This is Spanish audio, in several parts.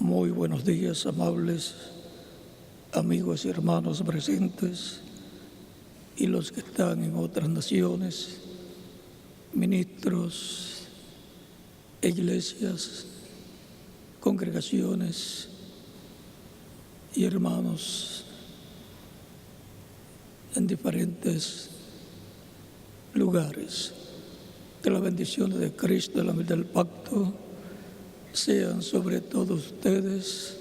Muy buenos días, amables amigos y hermanos presentes y los que están en otras naciones, ministros, iglesias, congregaciones y hermanos en diferentes lugares. Que las bendiciones de Cristo, la mitad del pacto, sean sobre todos ustedes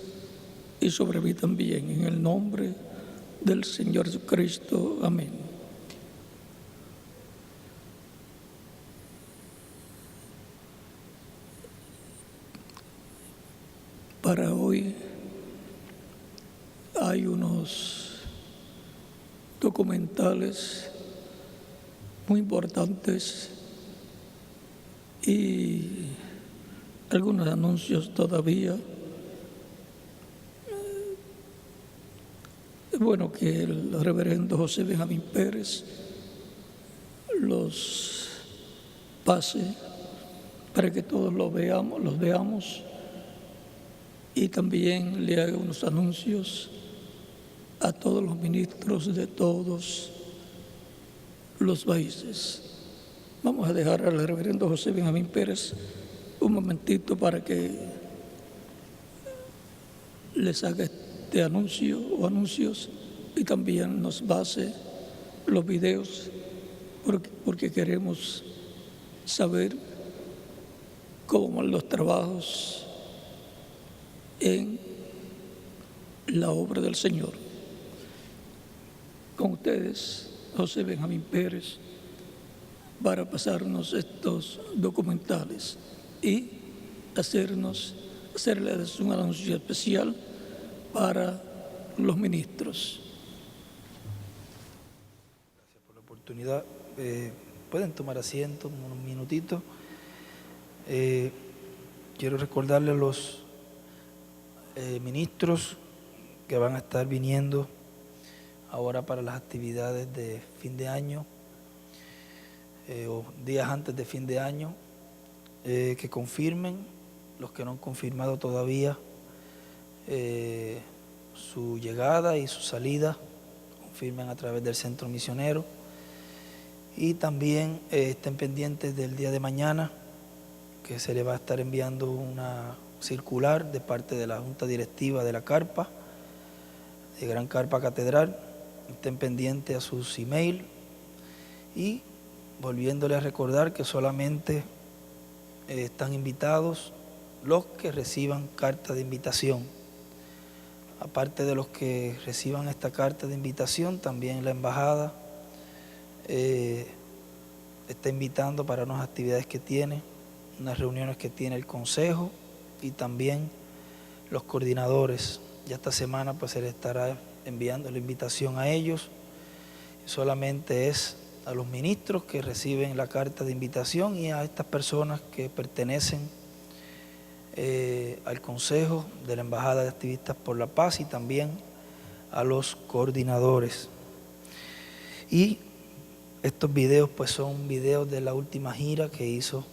y sobre mí también, en el nombre del Señor Jesucristo. Amén. Para hoy hay unos documentales muy importantes y algunos anuncios todavía. Es bueno que el reverendo José Benjamín Pérez los pase para que todos los veamos y también le haga unos anuncios a todos los ministros de todos los países. Vamos a dejar al reverendo José Benjamín Pérez un momentito para que les haga este anuncio o anuncios y también nos base los videos porque queremos saber cómo van los trabajos en la obra del Señor. Con ustedes, José Benjamín Pérez, para pasarnos estos documentales y hacerles un anuncio especial para los ministros. Gracias por la oportunidad. Pueden tomar asiento unos minutitos. Quiero recordarles a los ministros que van a estar viniendo ahora para las actividades de fin de año o días antes de fin de año, que confirmen, los que no han confirmado todavía su llegada y su salida, confirmen a través del centro misionero, y también estén pendientes del día de mañana, que se le va a estar enviando una circular de parte de la Junta Directiva de la Carpa, de Gran Carpa Catedral. Estén pendientes a sus emails y volviéndole a recordar que solamente están invitados los que reciban carta de invitación. Aparte de los que reciban esta carta de invitación, también la embajada está invitando para unas actividades que tiene, unas reuniones que tiene el consejo y también los coordinadores. Ya esta semana pues se les estará enviando la invitación a ellos. Solamente es a los ministros que reciben la carta de invitación y a estas personas que pertenecen al Consejo de la Embajada de Activistas por la Paz y también a los coordinadores. Y estos videos pues son videos de la última gira que hizo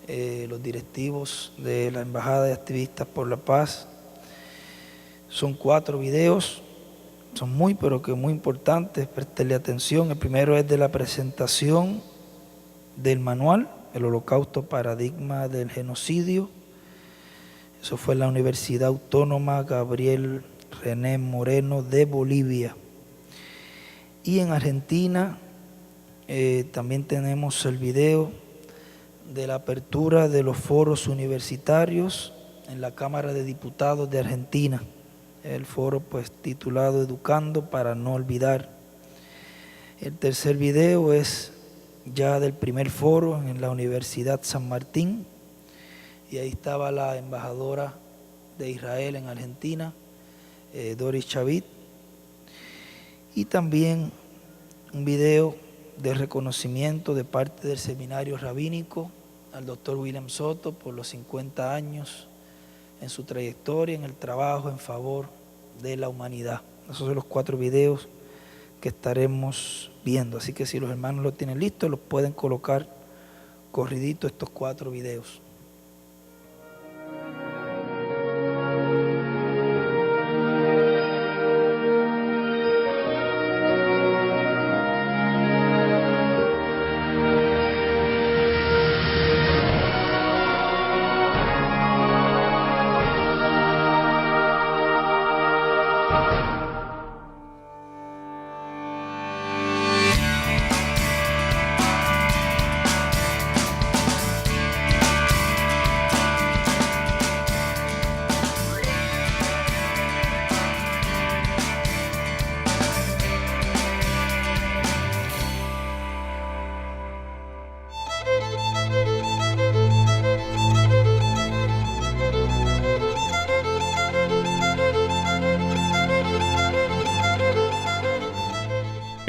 los directivos de la Embajada de Activistas por la Paz. Son 4 videos, son pero que muy importantes, préstenle atención. El primero es de la presentación del manual, el Holocausto Paradigma del Genocidio. Eso fue en la Universidad Autónoma Gabriel René Moreno de Bolivia. Y en Argentina también tenemos el video de la apertura de los foros universitarios en la Cámara de Diputados de Argentina. El foro pues titulado Educando para no olvidar. El tercer video es ya del primer foro en la Universidad San Martín, y ahí estaba la embajadora de Israel en Argentina, Doris Chavit, y también un video de reconocimiento de parte del seminario rabínico al doctor William Soto por los 50 años en su trayectoria, en el trabajo en favor de la humanidad. Esos son los 4 videos que estaremos viendo. Así que si los hermanos lo tienen listo, los pueden colocar corridito estos 4 videos.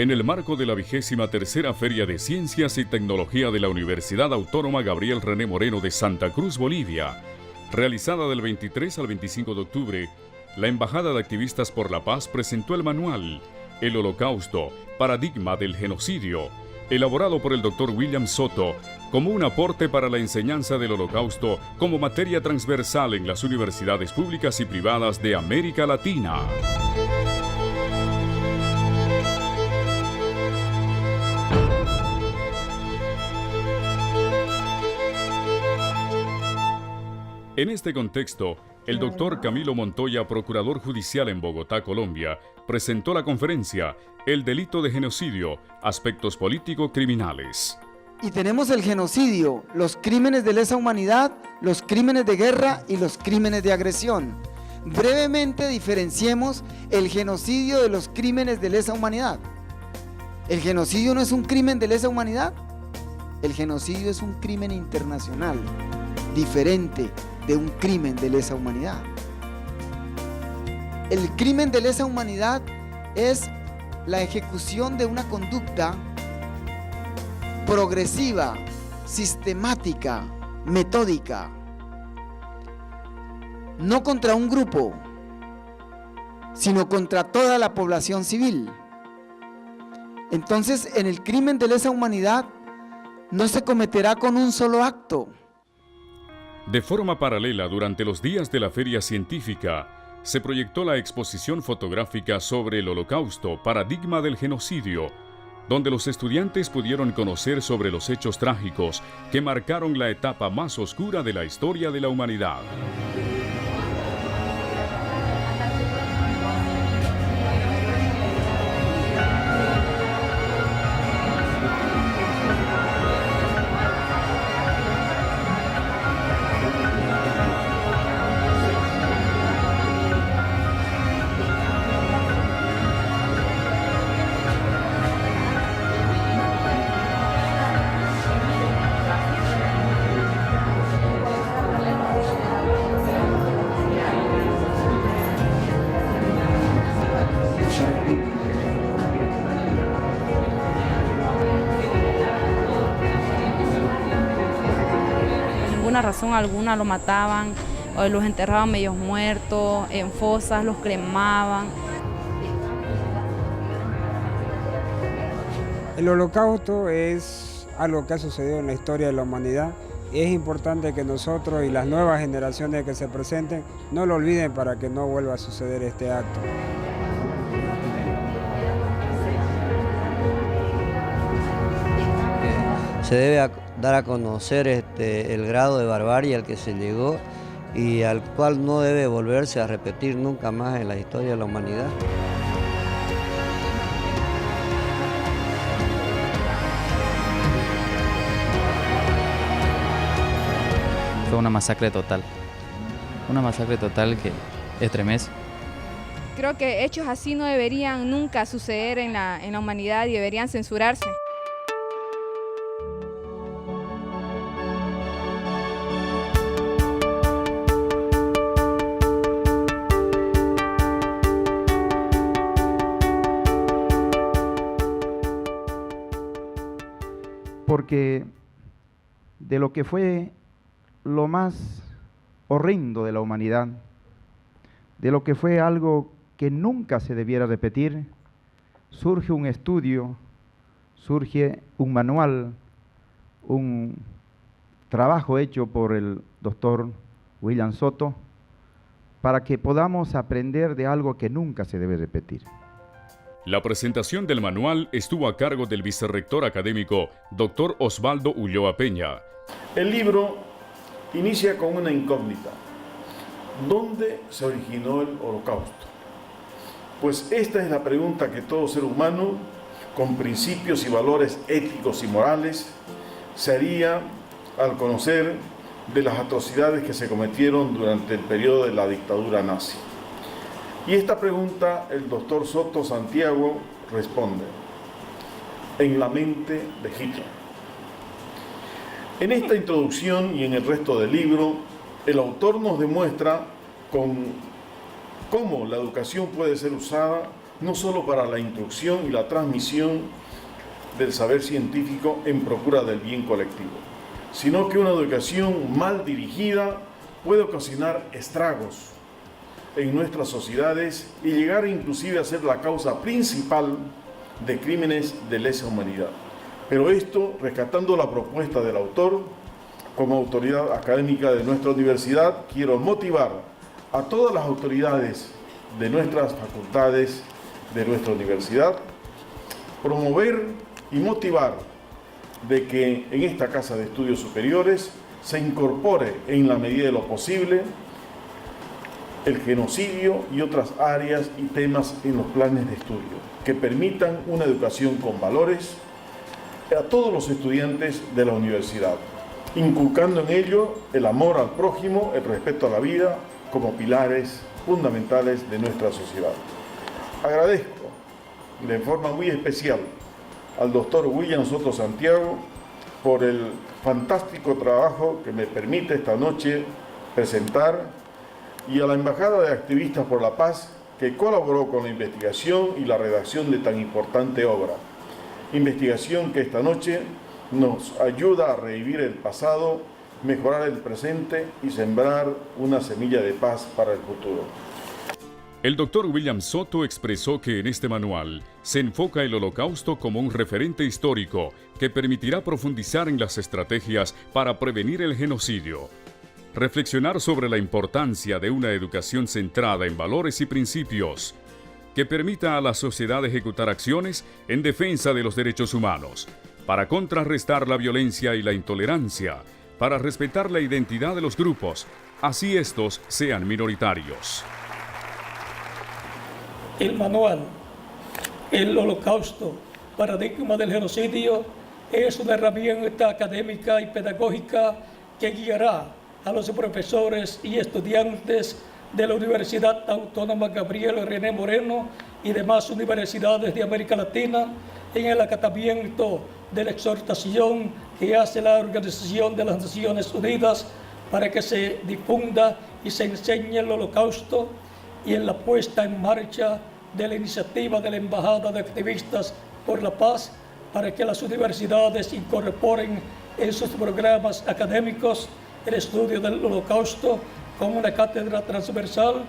En el marco de la 23ª Feria de Ciencias y Tecnología de la Universidad Autónoma Gabriel René Moreno de Santa Cruz, Bolivia, realizada del 23 al 25 de octubre, la Embajada de Activistas por la Paz presentó el manual El Holocausto, Paradigma del Genocidio, elaborado por el Dr. William Soto, como un aporte para la enseñanza del Holocausto como materia transversal en las universidades públicas y privadas de América Latina. En este contexto, el doctor Camilo Montoya, procurador judicial en Bogotá, Colombia, presentó la conferencia El delito de genocidio, aspectos político-criminales. Y tenemos el genocidio, los crímenes de lesa humanidad, los crímenes de guerra y los crímenes de agresión. Brevemente diferenciemos el genocidio de los crímenes de lesa humanidad. ¿El genocidio no es un crimen de lesa humanidad? El genocidio es un crimen internacional, diferente de un crimen de lesa humanidad. El crimen de lesa humanidad es la ejecución de una conducta progresiva, sistemática, metódica, no contra un grupo, sino contra toda la población civil. Entonces, en el crimen de lesa humanidad no se cometerá con un solo acto. De forma paralela, durante los días de la Feria Científica, se proyectó la exposición fotográfica sobre el Holocausto, Paradigma del Genocidio, donde los estudiantes pudieron conocer sobre los hechos trágicos que marcaron la etapa más oscura de la historia de la humanidad. Razón alguna lo mataban, o los enterraban medios muertos, en fosas, los cremaban. El Holocausto es algo que ha sucedido en la historia de la humanidad. Es importante que nosotros y las nuevas generaciones que se presenten no lo olviden para que no vuelva a suceder este acto. Se debe dar a conocer el grado de barbarie al que se llegó y al cual no debe volverse a repetir nunca más en la historia de la humanidad. Fue una masacre total que estremece. Creo que hechos así no deberían nunca suceder en la humanidad y deberían censurarse. Porque de lo que fue lo más horrendo de la humanidad, de lo que fue algo que nunca se debiera repetir, surge un estudio, surge un manual, un trabajo hecho por el doctor William Soto para que podamos aprender de algo que nunca se debe repetir. La presentación del manual estuvo a cargo del vicerrector académico, Dr. Osvaldo Ulloa Peña. El libro inicia con una incógnita. ¿Dónde se originó el Holocausto? Pues esta es la pregunta que todo ser humano, con principios y valores éticos y morales, se haría al conocer de las atrocidades que se cometieron durante el periodo de la dictadura nazi. Y esta pregunta el doctor Soto Santiago responde: en la mente de Hitler. En esta introducción y en el resto del libro, el autor nos demuestra cómo la educación puede ser usada no solo para la instrucción y la transmisión del saber científico en procura del bien colectivo, sino que una educación mal dirigida puede ocasionar estragos en nuestras sociedades y llegar inclusive a ser la causa principal de crímenes de lesa humanidad. Pero esto, rescatando la propuesta del autor, como autoridad académica de nuestra universidad, quiero motivar a todas las autoridades de nuestras facultades, de nuestra universidad, promover y motivar de que en esta Casa de Estudios Superiores se incorpore en la medida de lo posible el genocidio y otras áreas y temas en los planes de estudio que permitan una educación con valores a todos los estudiantes de la universidad, inculcando en ello el amor al prójimo, el respeto a la vida como pilares fundamentales de nuestra sociedad. Agradezco de forma muy especial al doctor William Soto Santiago por el fantástico trabajo que me permite esta noche presentar y a la Embajada de Activistas por la Paz que colaboró con la investigación y la redacción de tan importante obra. Investigación que esta noche nos ayuda a revivir el pasado, mejorar el presente y sembrar una semilla de paz para el futuro. El doctor William Soto expresó que en este manual se enfoca el Holocausto como un referente histórico que permitirá profundizar en las estrategias para prevenir el genocidio, reflexionar sobre la importancia de una educación centrada en valores y principios, que permita a la sociedad ejecutar acciones en defensa de los derechos humanos, para contrarrestar la violencia y la intolerancia, para respetar la identidad de los grupos, así estos sean minoritarios. El manual, el Holocausto, paradigma del genocidio, es una herramienta académica y pedagógica que guiará a los profesores y estudiantes de la Universidad Autónoma Gabriel René Moreno y demás universidades de América Latina en el acatamiento de la exhortación que hace la Organización de las Naciones Unidas para que se difunda y se enseñe el Holocausto, y en la puesta en marcha de la iniciativa de la Embajada de Activistas por la Paz para que las universidades incorporen en sus programas académicos el estudio del Holocausto como una cátedra transversal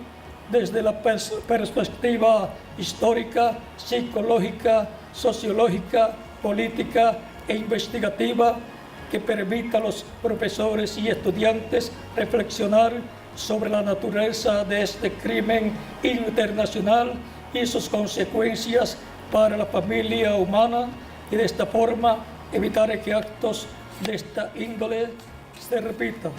desde la perspectiva histórica, psicológica, sociológica, política e investigativa, que permita a los profesores y estudiantes reflexionar sobre la naturaleza de este crimen internacional y sus consecuencias para la familia humana, y de esta forma evitar que actos de esta índole se repitan.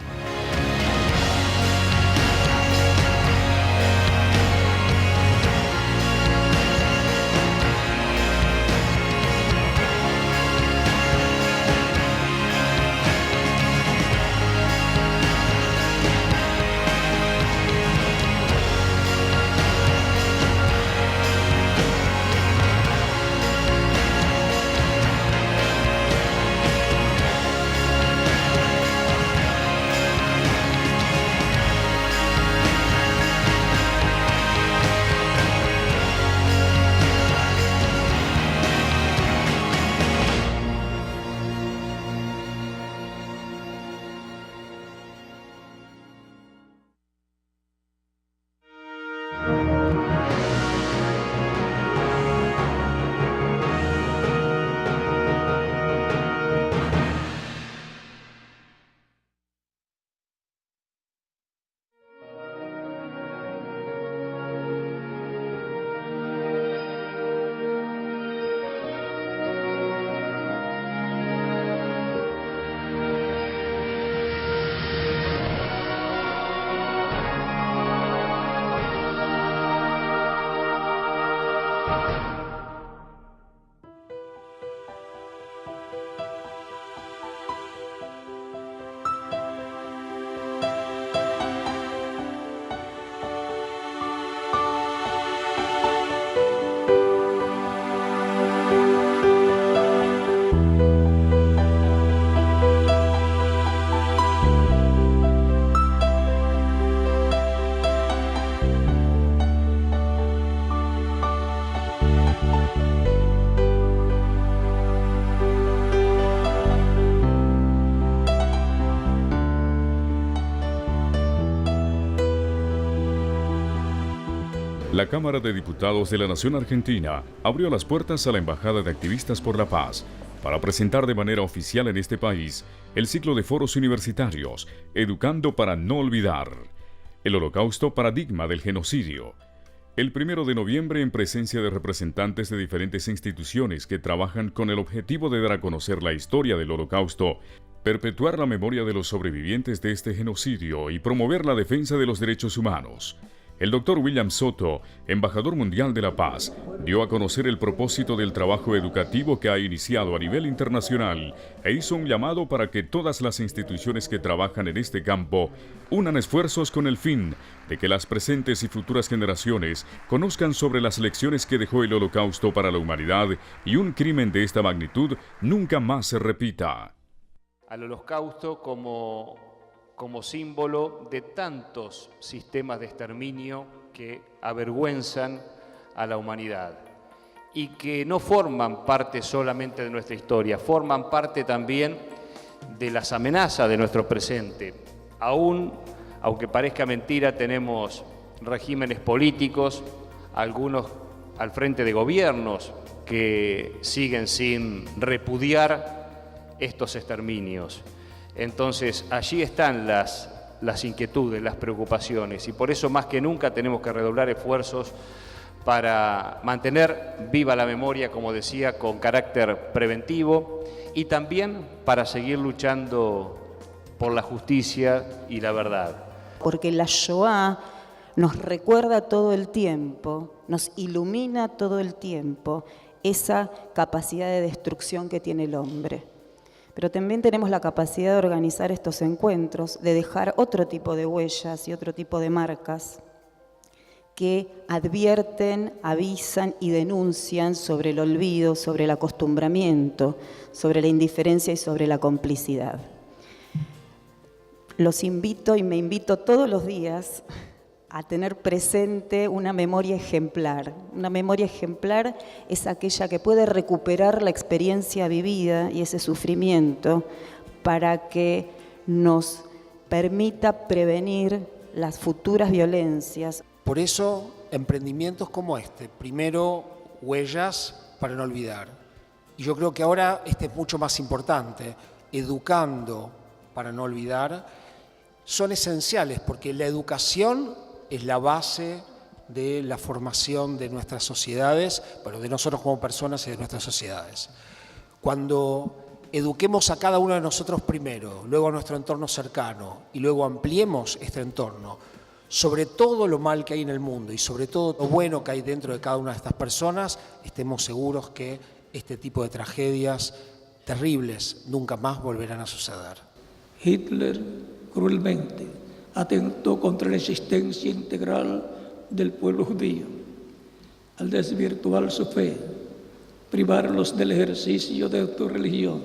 La Cámara de Diputados de la Nación Argentina abrió las puertas a la Embajada de Activistas por la Paz para presentar de manera oficial en este país el ciclo de foros universitarios Educando para no olvidar, el Holocausto, paradigma del genocidio. El 1 de noviembre, en presencia de representantes de diferentes instituciones que trabajan con el objetivo de dar a conocer la historia del Holocausto, perpetuar la memoria de los sobrevivientes de este genocidio y promover la defensa de los derechos humanos. El Dr. William Soto, embajador mundial de la paz, dio a conocer el propósito del trabajo educativo que ha iniciado a nivel internacional e hizo un llamado para que todas las instituciones que trabajan en este campo unan esfuerzos con el fin de que las presentes y futuras generaciones conozcan sobre las lecciones que dejó el Holocausto para la humanidad y un crimen de esta magnitud nunca más se repita. Al Holocausto como símbolo de tantos sistemas de exterminio que avergüenzan a la humanidad y que no forman parte solamente de nuestra historia, forman parte también de las amenazas de nuestro presente. Aunque parezca mentira, tenemos regímenes políticos, algunos al frente de gobiernos que siguen sin repudiar estos exterminios. Entonces, allí están las inquietudes, las preocupaciones, y por eso más que nunca tenemos que redoblar esfuerzos para mantener viva la memoria, como decía, con carácter preventivo, y también para seguir luchando por la justicia y la verdad. Porque la Shoah nos recuerda todo el tiempo, nos ilumina todo el tiempo esa capacidad de destrucción que tiene el hombre. Pero también tenemos la capacidad de organizar estos encuentros, de dejar otro tipo de huellas y otro tipo de marcas que advierten, avisan y denuncian sobre el olvido, sobre el acostumbramiento, sobre la indiferencia y sobre la complicidad. Los invito y me invito todos los días a tener presente una memoria ejemplar. Una memoria ejemplar es aquella que puede recuperar la experiencia vivida y ese sufrimiento para que nos permita prevenir las futuras violencias. Por eso, emprendimientos como este, primero, huellas para no olvidar. Y yo creo que ahora este es mucho más importante, educando para no olvidar, son esenciales porque la educación es la base de la formación de nuestras sociedades, pero de nosotros como personas y de nuestras sociedades. Cuando eduquemos a cada uno de nosotros primero, luego a nuestro entorno cercano y luego ampliemos este entorno sobre todo lo mal que hay en el mundo y sobre todo lo bueno que hay dentro de cada una de estas personas, estemos seguros que este tipo de tragedias terribles nunca más volverán a suceder. Hitler cruelmente atentó contra la existencia integral del pueblo judío, al desvirtuar su fe, privarlos del ejercicio de tu religión,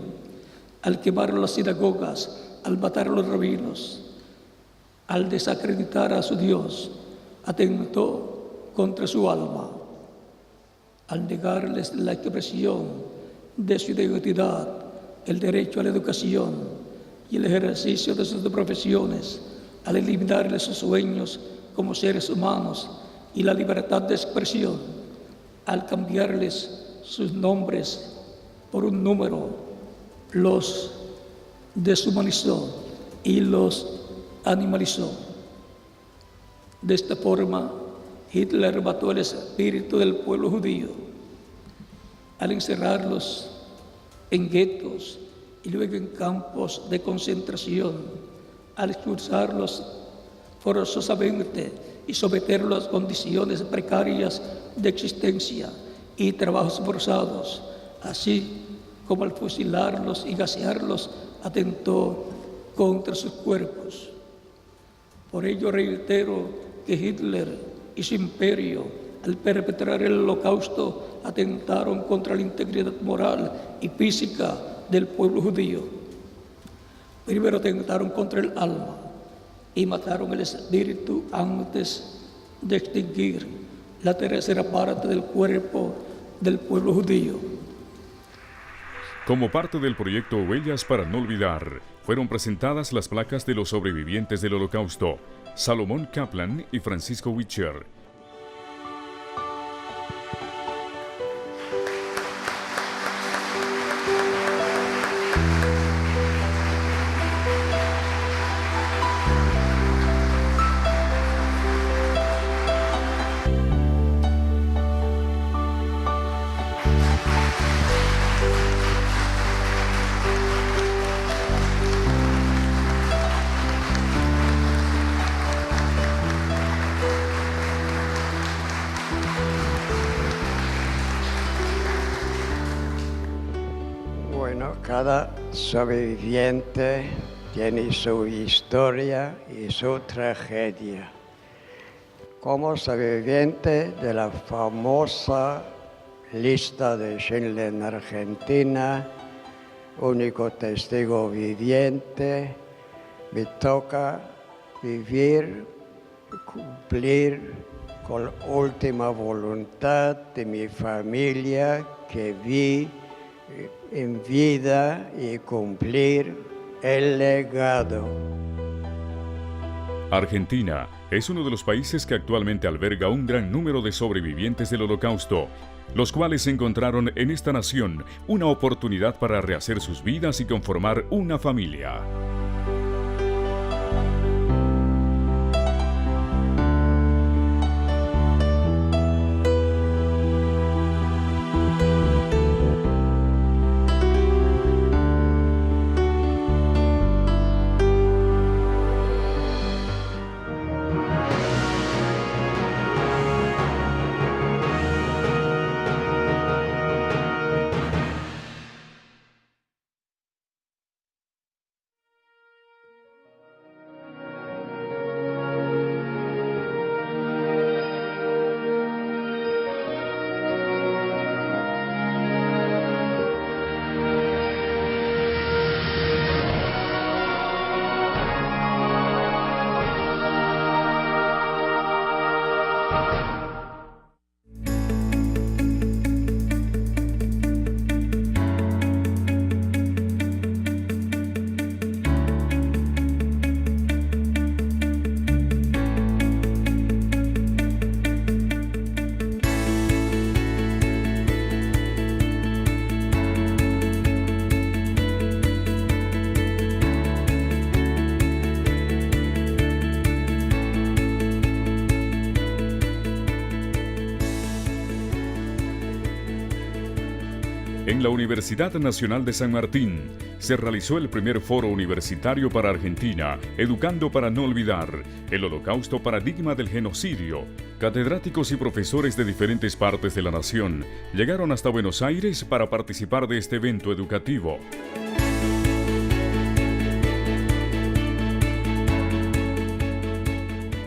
al quemar las sinagogas, al matar a los rabinos, al desacreditar a su Dios, atentó contra su alma, al negarles la expresión de su identidad, el derecho a la educación y el ejercicio de sus profesiones, al eliminarles sus sueños como seres humanos y la libertad de expresión, al cambiarles sus nombres por un número, los deshumanizó y los animalizó. De esta forma, Hitler mató el espíritu del pueblo judío al encerrarlos en guetos y luego en campos de concentración, al expulsarlos forzosamente y someterlos a condiciones precarias de existencia y trabajos forzados, así como al fusilarlos y gasearlos, atentó contra sus cuerpos. Por ello reitero que Hitler y su imperio, al perpetrar el Holocausto, atentaron contra la integridad moral y física del pueblo judío. Primero atentaron contra el alma y mataron el espíritu antes de extinguir la tercera parte del cuerpo del pueblo judío. Como parte del proyecto Huellas para no olvidar, fueron presentadas las placas de los sobrevivientes del Holocausto, Salomón Kaplan y Francisco Wicher. Cada sobreviviente tiene su historia y su tragedia. Como sobreviviente de la famosa lista de Schindler en Argentina, único testigo viviente, me toca vivir, cumplir con la última voluntad de mi familia que vi en vida y cumplir el legado. Argentina es uno de los países que actualmente alberga un gran número de sobrevivientes del Holocausto, los cuales encontraron en esta nación una oportunidad para rehacer sus vidas y conformar una familia. En la Universidad Nacional de San Martín se realizó el primer foro universitario para Argentina, Educando para no olvidar, el Holocausto paradigma del genocidio. Catedráticos y profesores de diferentes partes de la nación llegaron hasta Buenos Aires para participar de este evento educativo.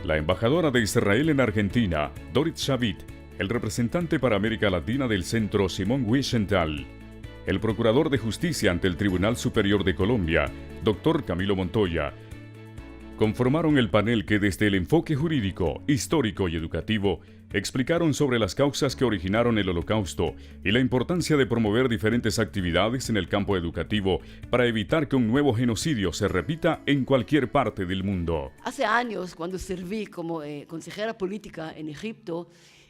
La embajadora de Israel en Argentina, Dorit Shavit, el representante para América Latina del Centro Simón Wiesenthal, el Procurador de Justicia ante el Tribunal Superior de Colombia, Dr. Camilo Montoya, conformaron el panel que desde el enfoque jurídico, histórico y educativo explicaron sobre las causas que originaron el Holocausto y la importancia de promover diferentes actividades en el campo educativo para evitar que un nuevo genocidio se repita en cualquier parte del mundo. Hace años, cuando serví como consejera política en Egipto,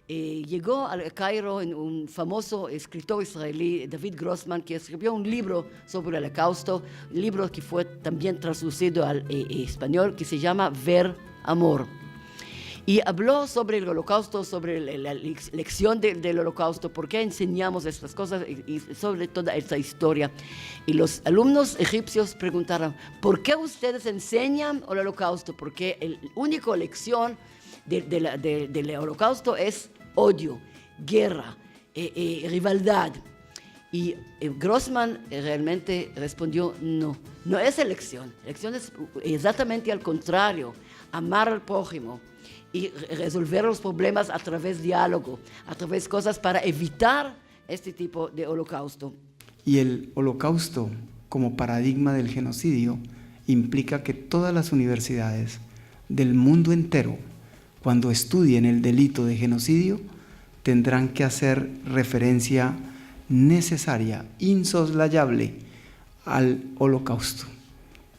llegó al Cairo un famoso escritor israelí, David Grossman, que escribió un libro sobre el Holocausto, un libro que fue también traducido al español, que se llama Ver Amor. Y habló sobre el Holocausto, sobre la lección del Holocausto, por qué enseñamos estas cosas y sobre toda esta historia. Y los alumnos egipcios preguntaron, ¿por qué ustedes enseñan el Holocausto? Porque la única lección del Holocausto es odio, guerra, rivalidad. Y Grossman realmente respondió, no es elección. Elección es exactamente al contrario, amar al prójimo y resolver los problemas a través de diálogo, a través de cosas para evitar este tipo de holocausto. Y el holocausto como paradigma del genocidio implica que todas las universidades del mundo entero, cuando estudien el delito de genocidio, tendrán que hacer referencia necesaria, insoslayable, al holocausto.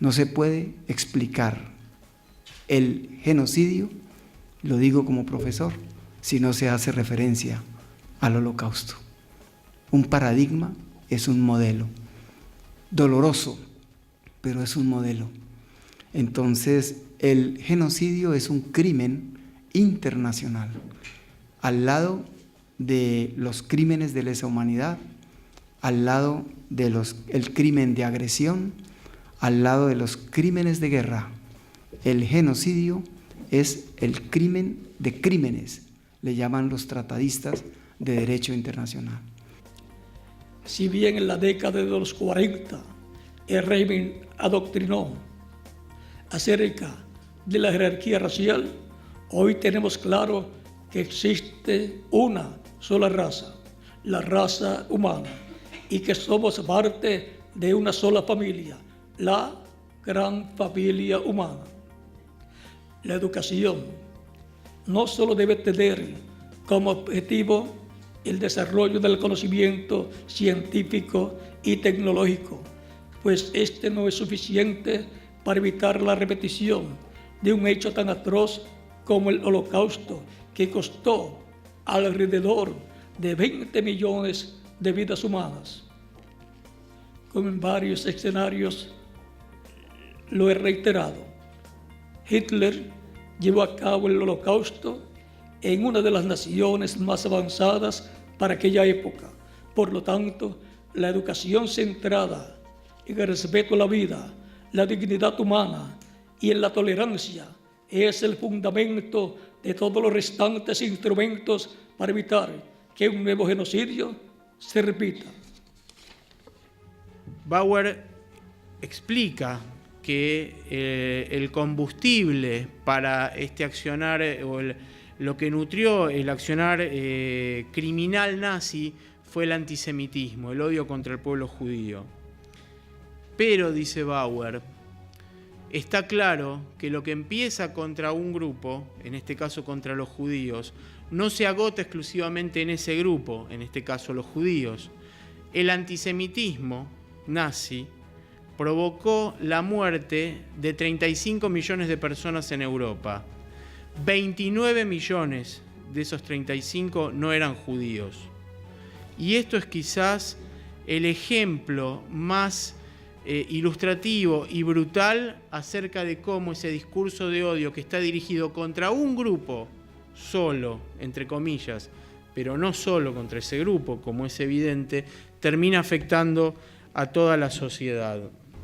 No se puede explicar el genocidio, lo digo como profesor, si no se hace referencia al holocausto. Un paradigma es un modelo, doloroso, pero es un modelo. Entonces, el genocidio es un crimen internacional, al lado de los crímenes de lesa humanidad, al lado de el crimen de agresión, al lado de los crímenes de guerra. El genocidio es el crimen de crímenes, le llaman los tratadistas de derecho internacional. Si bien en la década de los 40 el régimen adoctrinó acerca de la jerarquía racial, hoy tenemos claro que existe una sola raza, la raza humana, y que somos parte de una sola familia, la gran familia humana. La educación no solo debe tener como objetivo el desarrollo del conocimiento científico y tecnológico, pues este no es suficiente para evitar la repetición de un hecho tan atroz como el Holocausto, que costó alrededor de 20 millones de vidas humanas. Como en varios escenarios lo he reiterado, Hitler llevó a cabo el Holocausto en una de las naciones más avanzadas para aquella época. Por lo tanto, la educación centrada en el respeto a la vida, la dignidad humana y en la tolerancia es el fundamento de todos los restantes instrumentos para evitar que un nuevo genocidio se repita. Bauer explica que el combustible para este accionar, lo que nutrió el accionar criminal nazi, fue el antisemitismo, el odio contra el pueblo judío. Pero, dice Bauer, está claro que lo que empieza contra un grupo, en este caso contra los judíos, no se agota exclusivamente en ese grupo, en este caso los judíos. El antisemitismo nazi provocó la muerte de 35 millones de personas en Europa. 29 millones de esos 35 no eran judíos. Y esto es quizás el ejemplo más ilustrativo y brutal acerca de cómo ese discurso de odio que está dirigido contra un grupo solo, entre comillas, pero no solo contra ese grupo, como es evidente, termina afectando a toda la sociedad.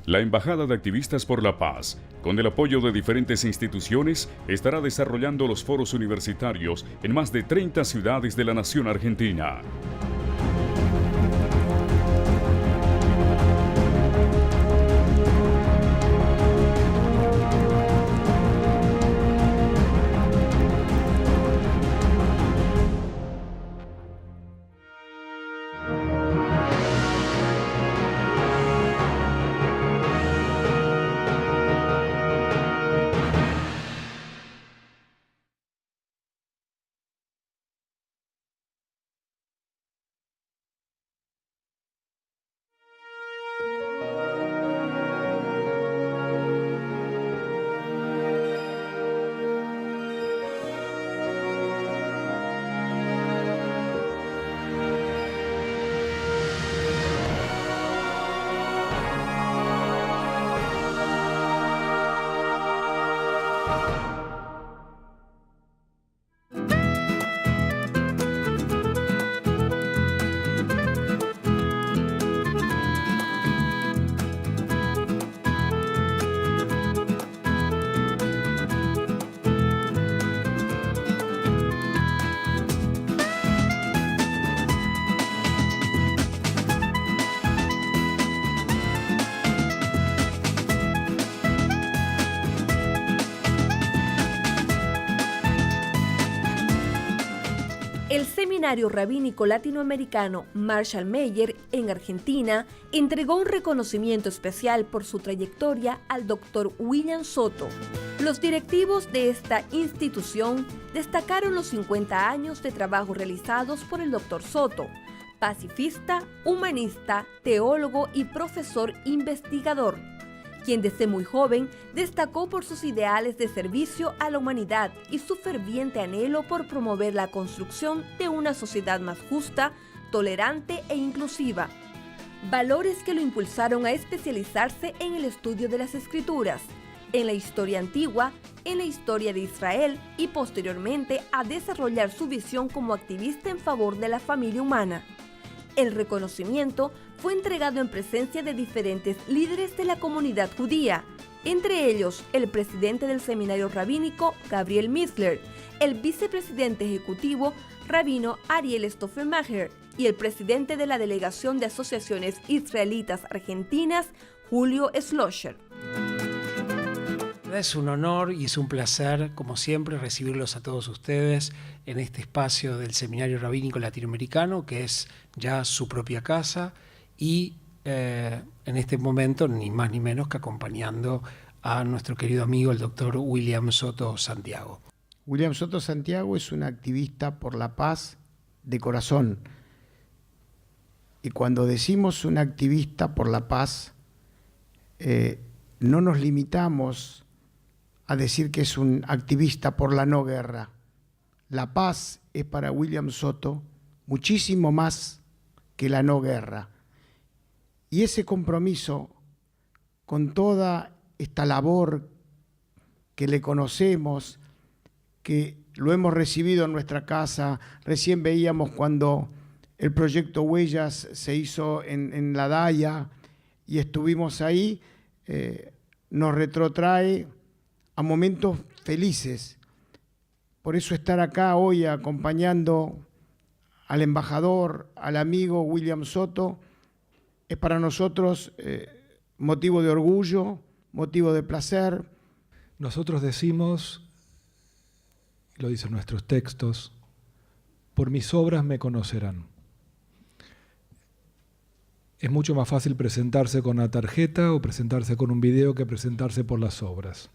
La Embajada de Activistas por la Paz, con el apoyo de diferentes instituciones, estará desarrollando los foros universitarios en más de 30 ciudades de la nación argentina. El Seminario Rabínico Latinoamericano Marshall Meyer en Argentina entregó un reconocimiento especial por su trayectoria al Dr. William Soto. Los directivos de esta institución destacaron los 50 años de trabajo realizados por el Dr. Soto, pacifista, humanista, teólogo y profesor investigador, quien desde muy joven destacó por sus ideales de servicio a la humanidad y su ferviente anhelo por promover la construcción de una sociedad más justa, tolerante e inclusiva. Valores que lo impulsaron a especializarse en el estudio de las Escrituras, en la historia antigua, en la historia de Israel y posteriormente a desarrollar su visión como activista en favor de la familia humana. El reconocimiento fue entregado en presencia de diferentes líderes de la comunidad judía, entre ellos el presidente del Seminario Rabínico, Gabriel Mitzler, el vicepresidente ejecutivo, Rabino Ariel Stoffelmacher, y el presidente de la Delegación de Asociaciones Israelitas Argentinas, Julio Schlosser. Es un honor y es un placer, como siempre, recibirlos a todos ustedes en este espacio del Seminario Rabínico Latinoamericano, que es ya su propia casa, y en este momento, ni más ni menos que acompañando a nuestro querido amigo, el doctor William Soto Santiago. William Soto Santiago es un activista por la paz de corazón. Y cuando decimos un activista por la paz, no nos limitamos a decir que es un activista por la no guerra. La paz es para William Soto muchísimo más que la no guerra. Y ese compromiso con toda esta labor que le conocemos, que lo hemos recibido en nuestra casa, recién veíamos cuando el proyecto Huellas se hizo en La Daya y estuvimos ahí, nos retrotrae a momentos felices. Por eso estar acá hoy acompañando al embajador, al amigo William Soto, es para nosotros motivo de orgullo, motivo de placer. Nosotros decimos, lo dicen nuestros textos, por mis obras me conocerán. Es mucho más fácil presentarse con una tarjeta o presentarse con un video que presentarse por las obras.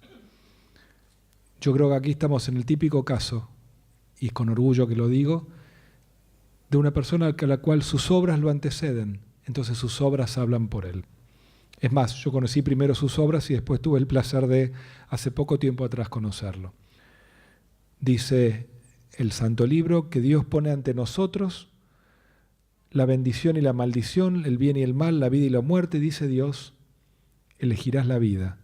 Yo creo que aquí estamos en el típico caso, y con orgullo que lo digo, de una persona a la cual sus obras lo anteceden, entonces sus obras hablan por él. Es más, yo conocí primero sus obras y después tuve el placer de, hace poco tiempo atrás, conocerlo. Dice el Santo Libro que Dios pone ante nosotros la bendición y la maldición, el bien y el mal, la vida y la muerte. Dice Dios, elegirás la vida.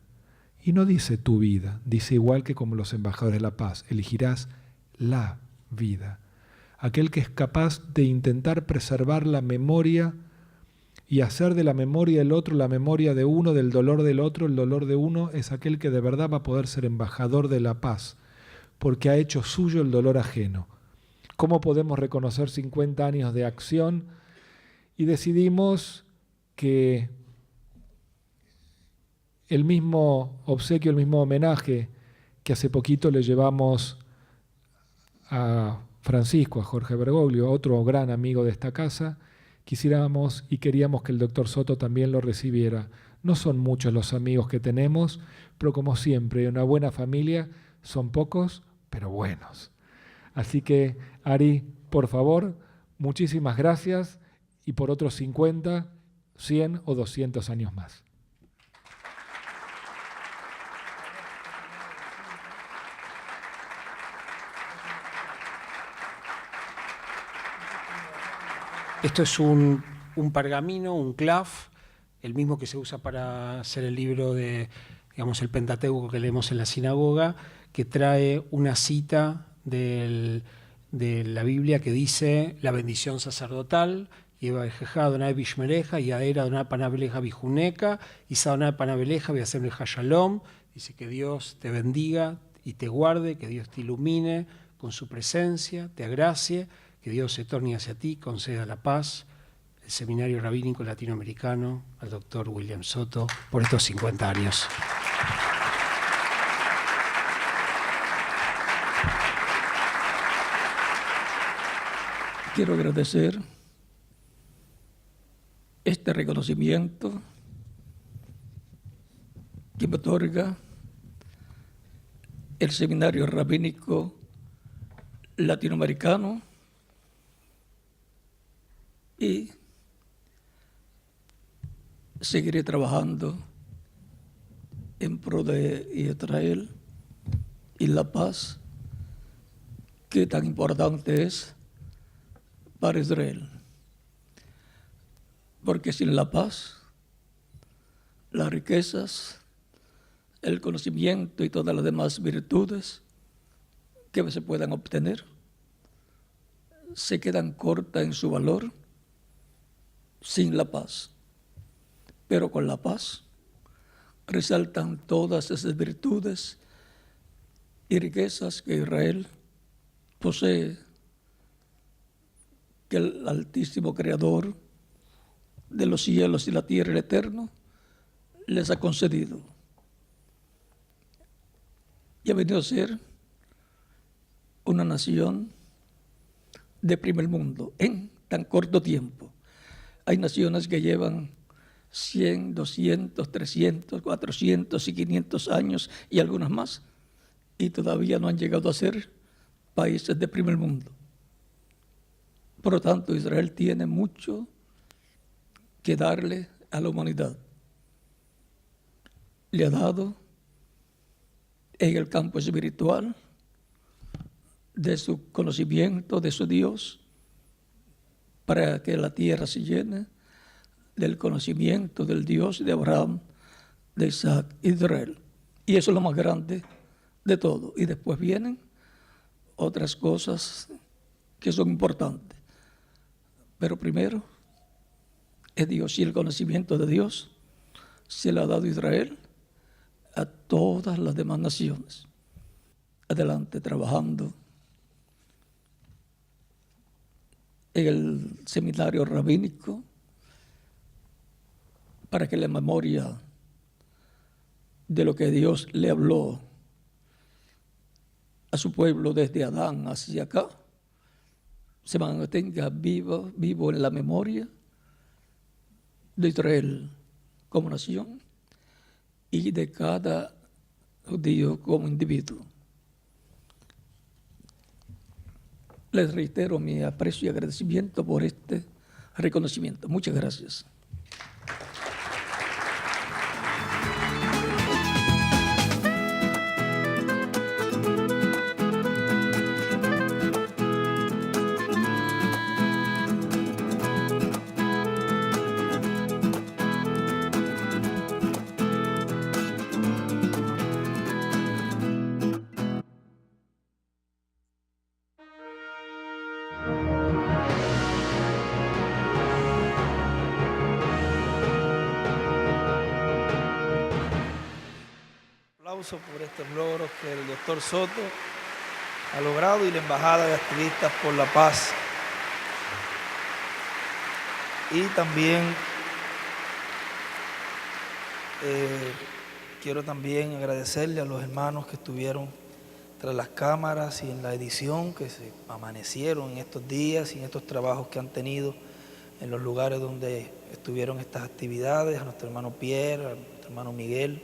Y no dice tu vida, dice igual que como los embajadores de la paz, elegirás la vida. Aquel que es capaz de intentar preservar la memoria y hacer de la memoria del otro la memoria de uno, del dolor del otro, el dolor de uno, es aquel que de verdad va a poder ser embajador de la paz, porque ha hecho suyo el dolor ajeno. ¿Cómo podemos reconocer 50 años de acción? Y decidimos que el mismo obsequio, el mismo homenaje que hace poquito le llevamos a Francisco, a Jorge Bergoglio, otro gran amigo de esta casa, quisiéramos y queríamos que el doctor Soto también lo recibiera. No son muchos los amigos que tenemos, pero como siempre, en una buena familia son pocos, pero buenos. Así que, Ari, por favor, muchísimas gracias y por otros 50, 100 o 200 años más. Esto es un pergamino, un claf, el mismo que se usa para hacer el libro de, digamos, el Pentateuco que leemos en la sinagoga, que trae una cita de la Biblia que dice la bendición sacerdotal, Yeva Ejeja, Adonai Bishmereja, Yaera, Adonai Panabeleja Bijuneca, Isa Adonai Panabeleja, Biasemleja Shalom. Dice que Dios te bendiga y te guarde, que Dios te ilumine con su presencia, te agracie, que Dios se torne hacia ti, conceda la paz. El Seminario Rabínico Latinoamericano, al doctor William Soto, por estos 50 años. Quiero agradecer este reconocimiento que me otorga el Seminario Rabínico Latinoamericano y seguiré trabajando en pro de Israel y la paz, que tan importante es para Israel. Porque sin la paz, las riquezas, el conocimiento y todas las demás virtudes que se puedan obtener se quedan cortas en su valor sin la paz. Pero con la paz resaltan todas esas virtudes y riquezas que Israel posee, que el Altísimo Creador de los cielos y la tierra, el Eterno, les ha concedido. Y ha venido a ser una nación de primer mundo en tan corto tiempo. Hay naciones que llevan 100, 200, 300, 400 y 500 años y algunas más, y todavía no han llegado a ser países de primer mundo. Por lo tanto, Israel tiene mucho que darle a la humanidad. Le ha dado en el campo espiritual de su conocimiento de su Dios, para que la tierra se llene del conocimiento del Dios de Abraham, de Isaac y de Israel. Y eso es lo más grande de todo. Y después vienen otras cosas que son importantes. Pero primero es Dios, y el conocimiento de Dios se le ha dado a Israel a todas las demás naciones. Adelante, trabajando en el seminario rabínico, para que la memoria de lo que Dios le habló a su pueblo desde Adán hacia acá se mantenga vivo en la memoria de Israel como nación y de cada judío como individuo. Les reitero mi aprecio y agradecimiento por este reconocimiento. Muchas gracias. Por estos logros que el doctor Soto ha logrado y la Embajada de Activistas por la Paz. Y también quiero también agradecerle a los hermanos que estuvieron tras las cámaras y en la edición, que se amanecieron en estos días y en estos trabajos que han tenido en los lugares donde estuvieron estas actividades, a nuestro hermano Pierre, a nuestro hermano Miguel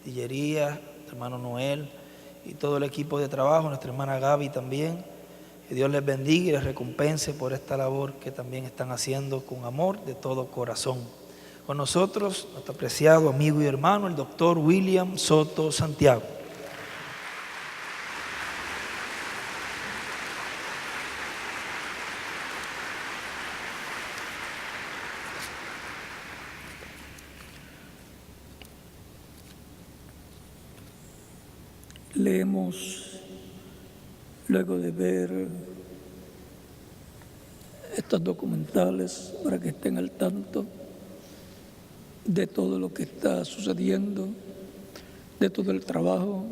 Dillería, nuestro hermano Noel y todo el equipo de trabajo, nuestra hermana Gaby también. Que Dios les bendiga y les recompense por esta labor que también están haciendo con amor de todo corazón. Con nosotros, nuestro apreciado amigo y hermano, el doctor William Soto Santiago. Leemos, luego de ver estos documentales, para que estén al tanto de todo lo que está sucediendo, de todo el trabajo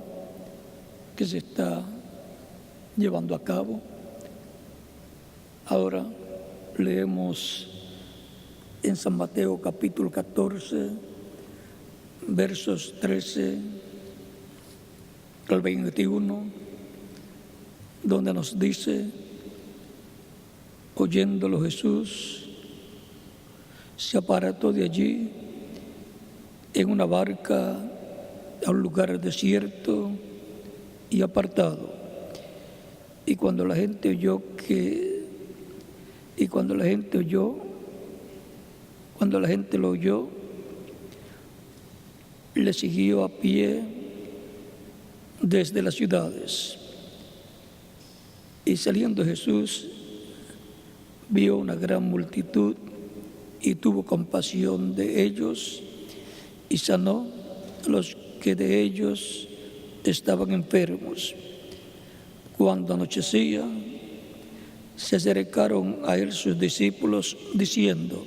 que se está llevando a cabo. Ahora leemos en San Mateo capítulo 14, versos 13 al 21, donde nos dice: oyéndolo Jesús, se apartó de allí en una barca a un lugar desierto y apartado. Y cuando la gente lo oyó, le siguió a pie desde las ciudades. Y saliendo Jesús, vio una gran multitud y tuvo compasión de ellos y sanó a los que de ellos estaban enfermos. Cuando anochecía, se acercaron a él sus discípulos diciendo: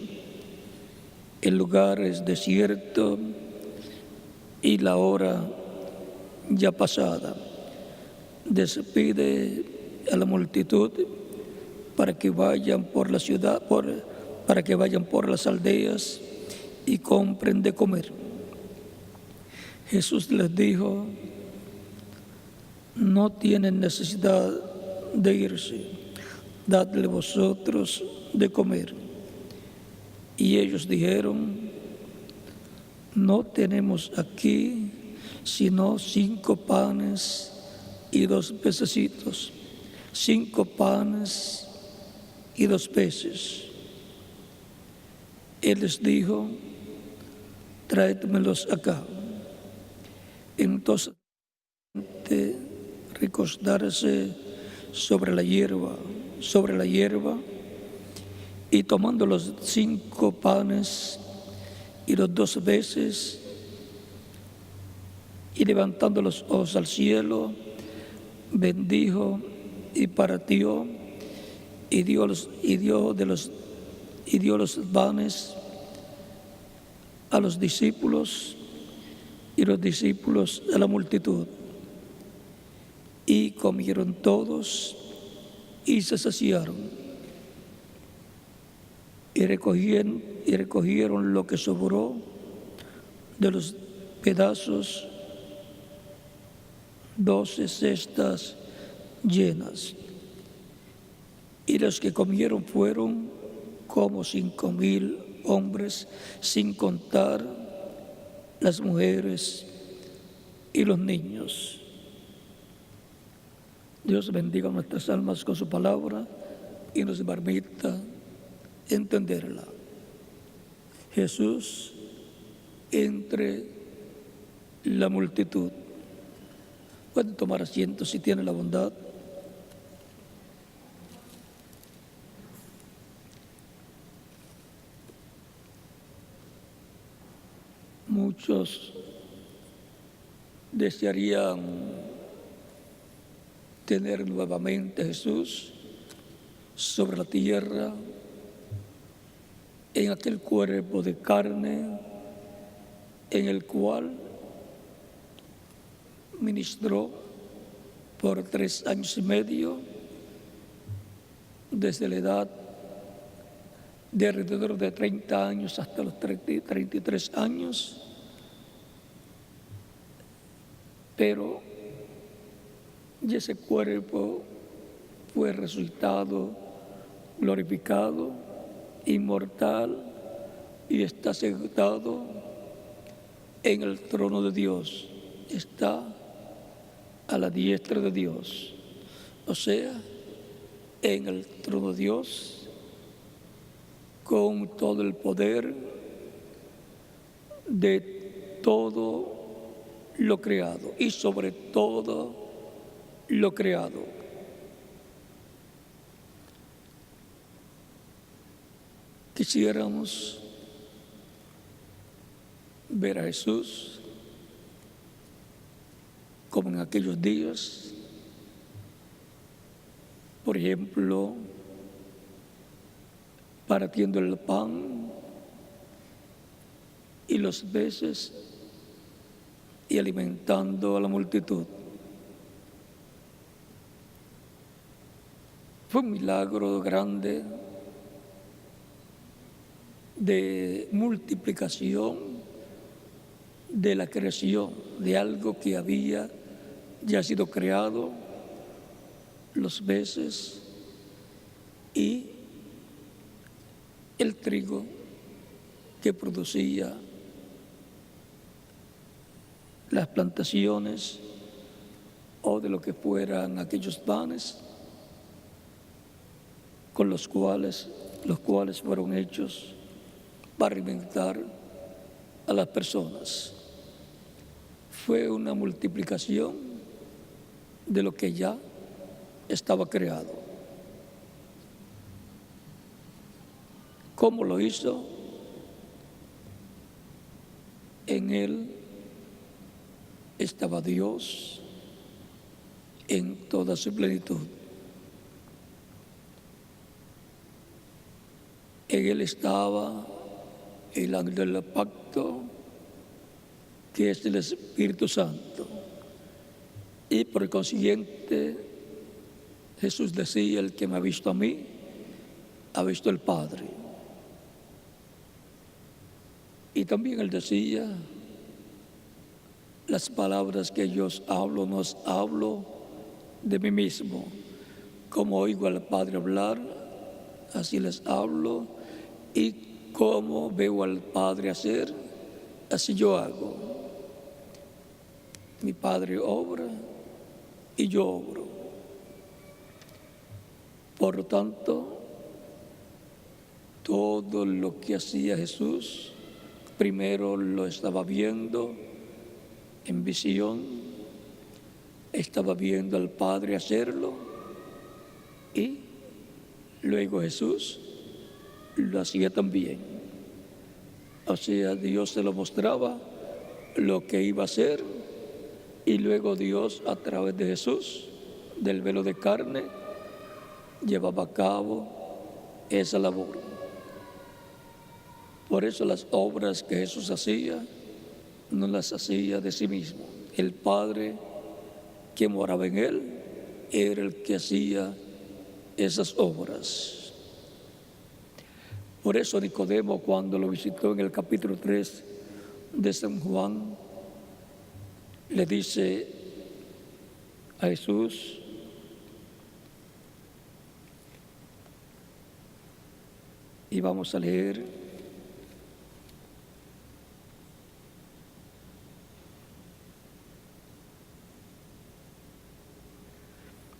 el lugar es desierto y la hora ya pasada. Despide a la multitud para que vayan por la ciudad, para que vayan por las aldeas y compren de comer. Jesús les dijo, no tienen necesidad de irse, dadle vosotros de comer. Y ellos dijeron, no tenemos aquí sino 5 panes y 2 pececitos, 5 panes y 2 peces. Él les dijo, tráedmelos acá. Entonces, recostarse sobre la hierba, y tomando los 5 panes y los 2 peces, y levantando los ojos al cielo, bendijo y partió, y dio los panes a los discípulos, y los discípulos a la multitud. Y comieron todos y se saciaron. Y recogieron lo que sobró de los pedazos, 12 cestas llenas. Y los que comieron fueron como 5,000 hombres, sin contar las mujeres y los niños. Dios bendiga nuestras almas con su palabra y nos permita entenderla. Jesús entre la multitud. Pueden tomar asiento si tienen la bondad. Muchos desearían tener nuevamente a Jesús sobre la tierra, en aquel cuerpo de carne en el cual ministró por 3 años y medio, desde la edad de alrededor de 30 años hasta los 33 años, pero y ese cuerpo fue resultado glorificado, inmortal, y está sentado en el trono de Dios, está a la diestra de Dios, o sea, en el trono de Dios, con todo el poder de todo lo creado y sobre todo lo creado. Quisiéramos ver a Jesús como en aquellos días, por ejemplo, partiendo el pan y los peces y alimentando a la multitud. Fue un milagro grande de multiplicación de la creación, de algo que había ya sido creado, los peces y el trigo que producía las plantaciones o de lo que fueran aquellos panes con los cuales fueron hechos para alimentar a las personas. Fue una multiplicación de lo que ya estaba creado. ¿Cómo lo hizo? En Él estaba Dios en toda su plenitud. En Él estaba el ángel del pacto, que es el Espíritu Santo. Y por consiguiente, Jesús decía, el que me ha visto a mí, ha visto al Padre. Y también Él decía las palabras que yo os hablo, no os hablo de mí mismo. Como oigo al Padre hablar, así les hablo, y como veo al Padre hacer, así yo hago. Mi Padre obra y yo obro. Por lo tanto, todo lo que hacía Jesús, primero lo estaba viendo en visión, estaba viendo al Padre hacerlo y luego Jesús lo hacía también. O sea, Dios se lo mostraba lo que iba a hacer y luego Dios a través de Jesús, del velo de carne, llevaba a cabo esa labor. Por eso las obras que Jesús hacía, no las hacía de sí mismo. El Padre que moraba en él era el que hacía esas obras. Por eso Nicodemo, cuando lo visitó en el capítulo 3 de San Juan, le dice a Jesús: y vamos a leer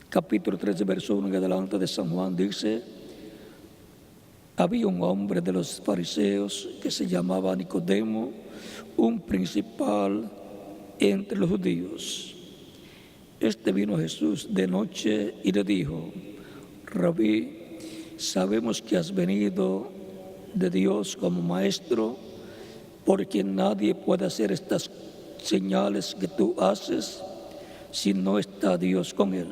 capítulo 3, verso 1 en adelante de San Juan. Dice: había un hombre de los fariseos que se llamaba Nicodemo, un principal entre los judíos. Este vino a Jesús de noche y le dijo: Rabí, sabemos que has venido de Dios como maestro, porque nadie puede hacer estas señales que tú haces si no está Dios con él.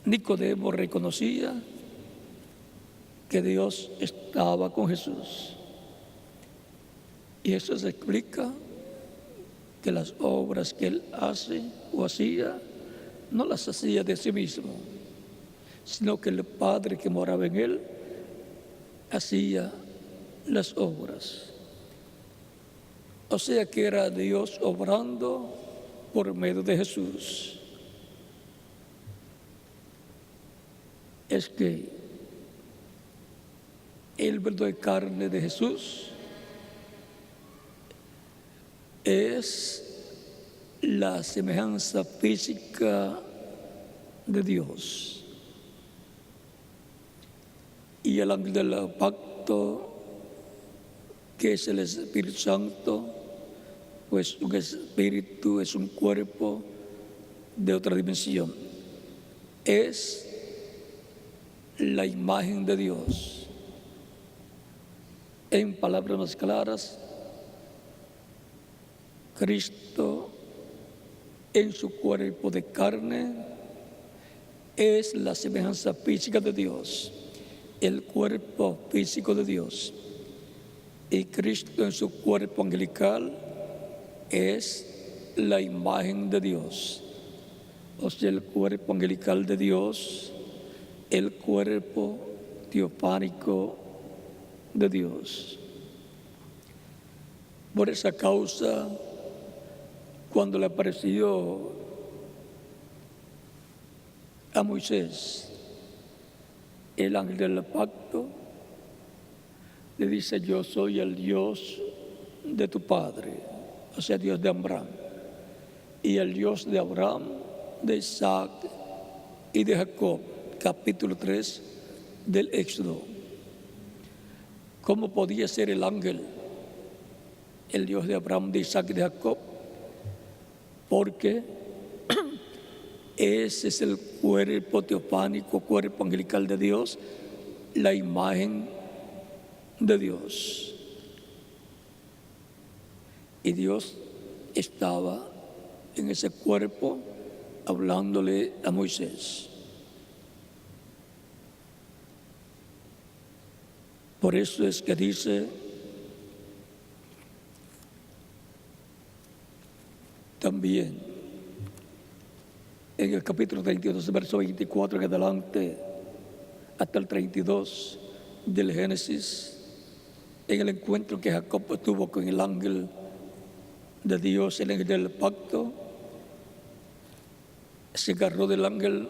Nicodemo reconocía que Dios estaba con Jesús. Y eso se explica que las obras que él hace o hacía, no las hacía de sí mismo, sino que el Padre que moraba en él hacía las obras. O sea que era Dios obrando por medio de Jesús. Es que el velo de carne de Jesús es la semejanza física de Dios. Y el ángel del pacto, que es el Espíritu Santo, pues un espíritu es un cuerpo de otra dimensión. Es la imagen de Dios. En palabras más claras, Cristo en su cuerpo de carne es la semejanza física de Dios, el cuerpo físico de Dios. Y Cristo en su cuerpo angelical es la imagen de Dios. O sea, el cuerpo angelical de Dios, el cuerpo teofánico de Dios. Por esa causa, cuando le apareció a Moisés el ángel del pacto, le dice: yo soy el Dios de tu padre, o sea, Dios de Abraham, y el Dios de Abraham, de Isaac y de Jacob. Capítulo 3 del Éxodo. ¿Cómo podía ser el ángel el Dios de Abraham, de Isaac y de Jacob? Porque ese es el cuerpo teofánico, cuerpo angelical de Dios, la imagen de Dios. Y Dios estaba en ese cuerpo hablándole a Moisés. Por eso es que dice también en el capítulo 32, verso 24 en adelante, hasta el 32 del Génesis, en el encuentro que Jacob tuvo con el ángel de Dios, el ángel del pacto, se agarró del ángel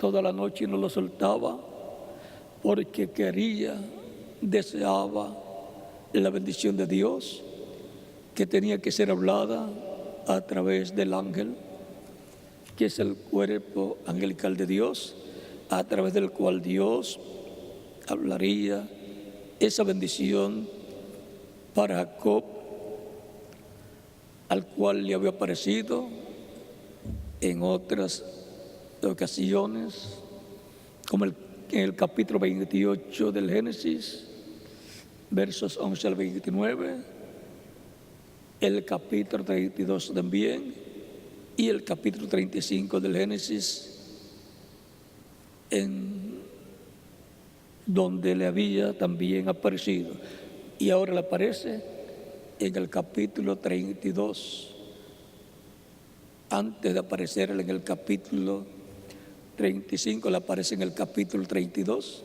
toda la noche y no lo soltaba porque quería, deseaba la bendición de Dios que tenía que ser hablada a través del ángel, que es el cuerpo angelical de Dios, a través del cual Dios hablaría esa bendición para Jacob, al cual le había aparecido en otras ocasiones, como en el capítulo 28 del Génesis, versos 11 al 29, el capítulo 32 también, y el capítulo 35 del Génesis, en donde le había también aparecido. Y ahora le aparece en el capítulo 32. Antes de aparecer en el capítulo 35, le aparece en el capítulo 32.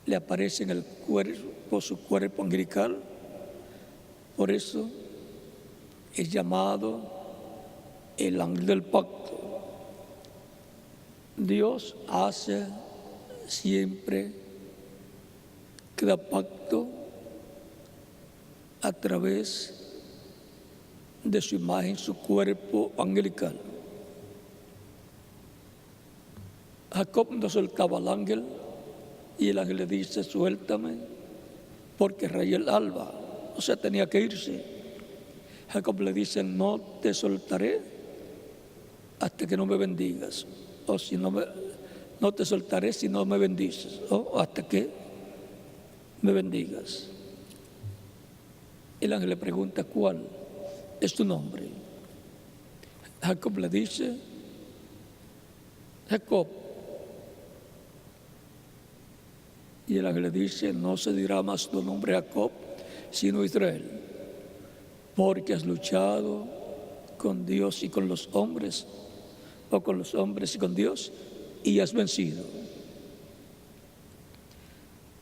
Le aparece en el cuerpo, su cuerpo angelical. Por eso es llamado el ángel del pacto. Dios hace siempre cada pacto a través de su imagen, su cuerpo angelical. Jacob no soltaba al ángel y el ángel le dice: suéltame porque raya el alba, o sea, tenía que irse. Jacob le dice: no te soltaré hasta que no me bendigas, o si no te soltaré si no me bendices, o hasta que me bendigas. El ángel le pregunta: ¿cuál es tu nombre? Jacob le dice: Jacob. Y el ángel le dice: no se dirá más tu nombre Jacob, sino Israel, porque has luchado con Dios y con los hombres, o con los hombres y con Dios, y has vencido.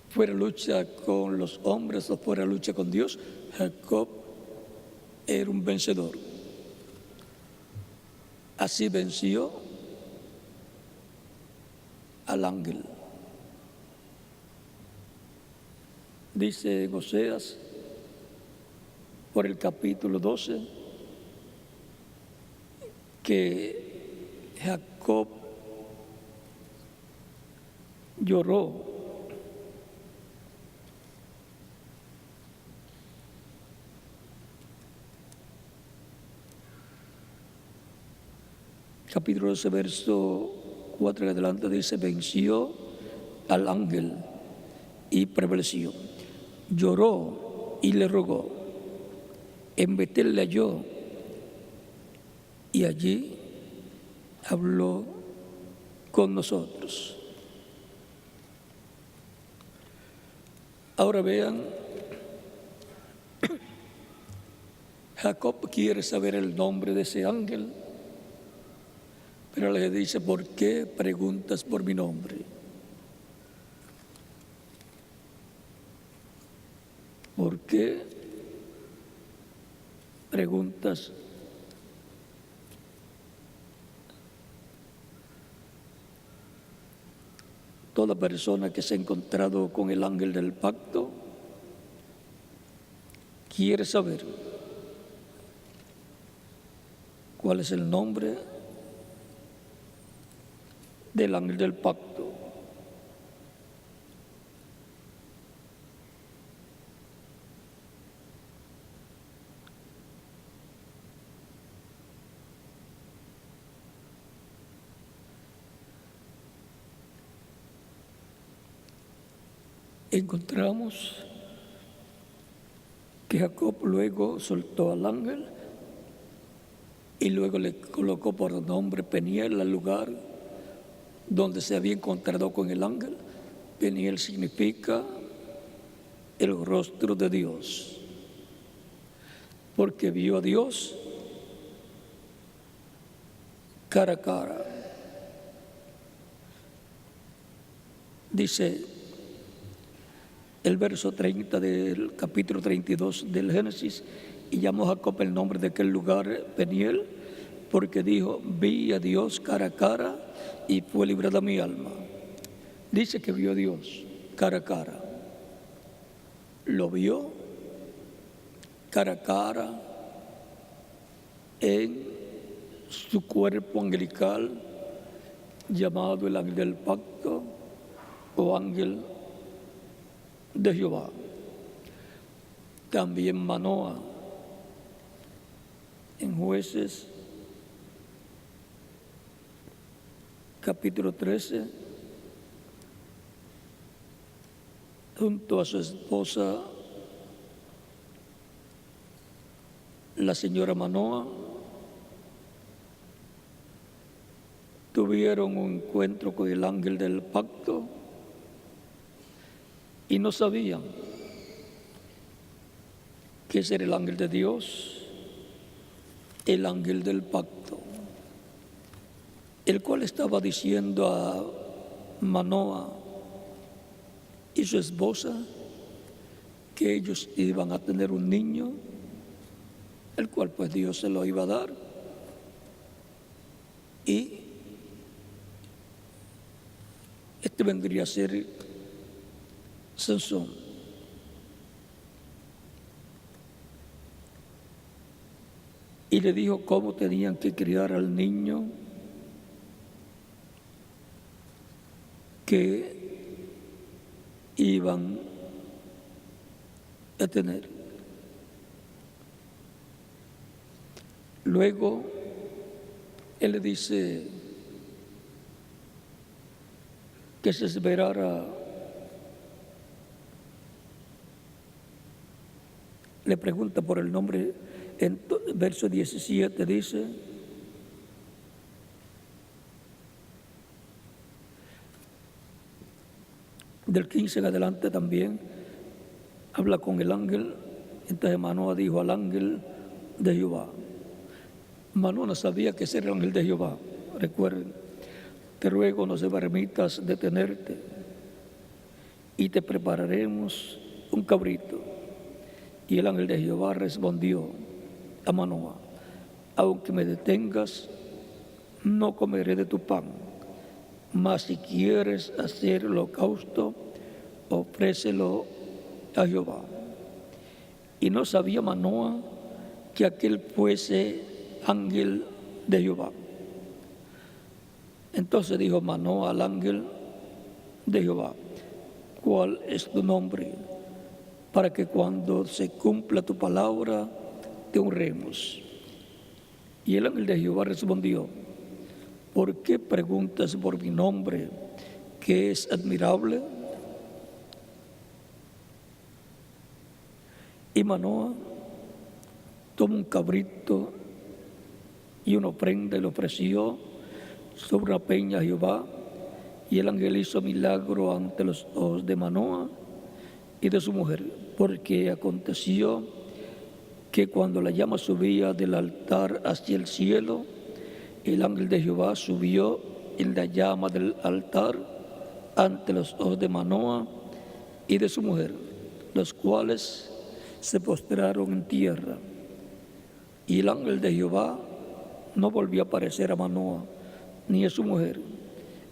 Fuera lucha con los hombres o fuera lucha con Dios, Jacob era un vencedor. Así venció al ángel. Dice en Oseas, por el capítulo 12, que Jacob lloró capítulo 12, verso 4 en adelante, dice: venció al ángel y prevaleció. Lloró y le rogó. En Betel le halló y allí habló con nosotros. Ahora vean, Jacob quiere saber el nombre de ese ángel, pero le dice: ¿por qué preguntas por mi nombre? ¿Por qué preguntas? Toda persona que se ha encontrado con el ángel del pacto quiere saber cuál es el nombre del ángel del pacto. Encontramos que Jacob luego soltó al ángel y luego le colocó por nombre Peniel al lugar donde se había encontrado con el ángel. Peniel significa el rostro de Dios, porque vio a Dios cara a cara. Dice el verso 30 del capítulo 32 del Génesis, y llamó Jacob el nombre de aquel lugar Peniel, porque dijo, vi a Dios cara a cara y fue librada mi alma. Dice que vio a Dios cara a cara. Lo vio cara a cara en su cuerpo angelical, llamado el ángel del pacto o ángel de Jehová. También Manoa, en Jueces capítulo 13, junto a su esposa, la señora Manoa, tuvieron un encuentro con el ángel del pacto y no sabían que ese era el ángel de Dios, el ángel del pacto, el cual estaba diciendo a Manoa y su esposa que ellos iban a tener un niño, el cual pues Dios se lo iba a dar, y este vendría a ser Sansón. Y le dijo cómo tenían que criar al niño que iban a tener. Luego, él le dice que se esperara. Le pregunta por el nombre, en verso 17 dice, del 15 en adelante también, habla con el ángel. Entonces Manoa dijo al ángel de Jehová. Manoa no sabía que ese era el ángel de Jehová. Recuerden, te ruego no se permitas detenerte y te prepararemos un cabrito. Y el ángel de Jehová respondió a Manoa, aunque me detengas, no comeré de tu pan, mas si quieres hacer holocausto, ofrécelo a Jehová. Y no sabía Manoa que aquel fuese ángel de Jehová. Entonces dijo Manoa al ángel de Jehová, ¿cuál es tu nombre? Para que cuando se cumpla tu palabra, te honremos. Y el ángel de Jehová respondió, ¿por qué preguntas por mi nombre, que es admirable? Y Manoa tomó un cabrito y una ofrenda y lo ofreció sobre una peña a Jehová. Y el ángel hizo milagro ante los ojos de Manoa y de su mujer, porque aconteció que cuando la llama subía del altar hacia el cielo, el ángel de Jehová subió en la llama del altar ante los ojos de Manoa y de su mujer, los cuales se postraron en tierra. Y el ángel de Jehová no volvió a aparecer a Manoa ni a su mujer.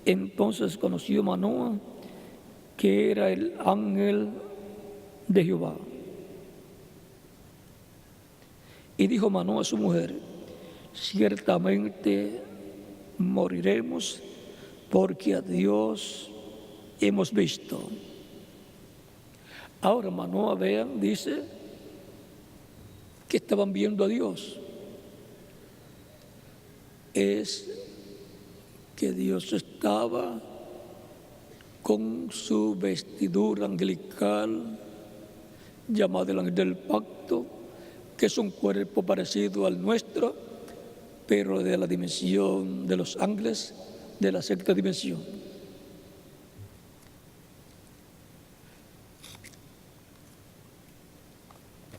Entonces conoció Manoa que era el ángel de Jehová. Y dijo Manoa a su mujer, ciertamente moriremos porque a Dios hemos visto. Ahora Manoa, vean, dice que estaban viendo a Dios. Es que Dios estaba con su vestidura angelical, llamada el ángel del pacto, que es un cuerpo parecido al nuestro, pero de la dimensión de los ángeles, de la sexta dimensión.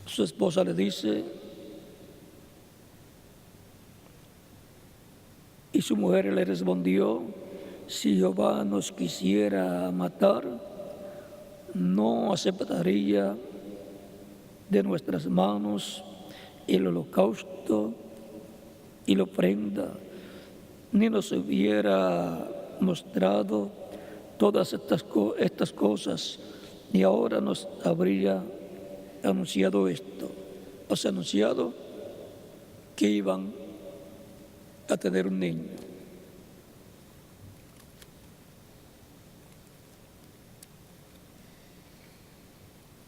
Su esposa le dice, y su mujer le respondió, si Jehová nos quisiera matar, no aceptaría de nuestras manos el holocausto y la ofrenda, ni nos hubiera mostrado todas estas cosas, ni ahora nos habría anunciado esto. Os ha anunciado que iban a tener un niño.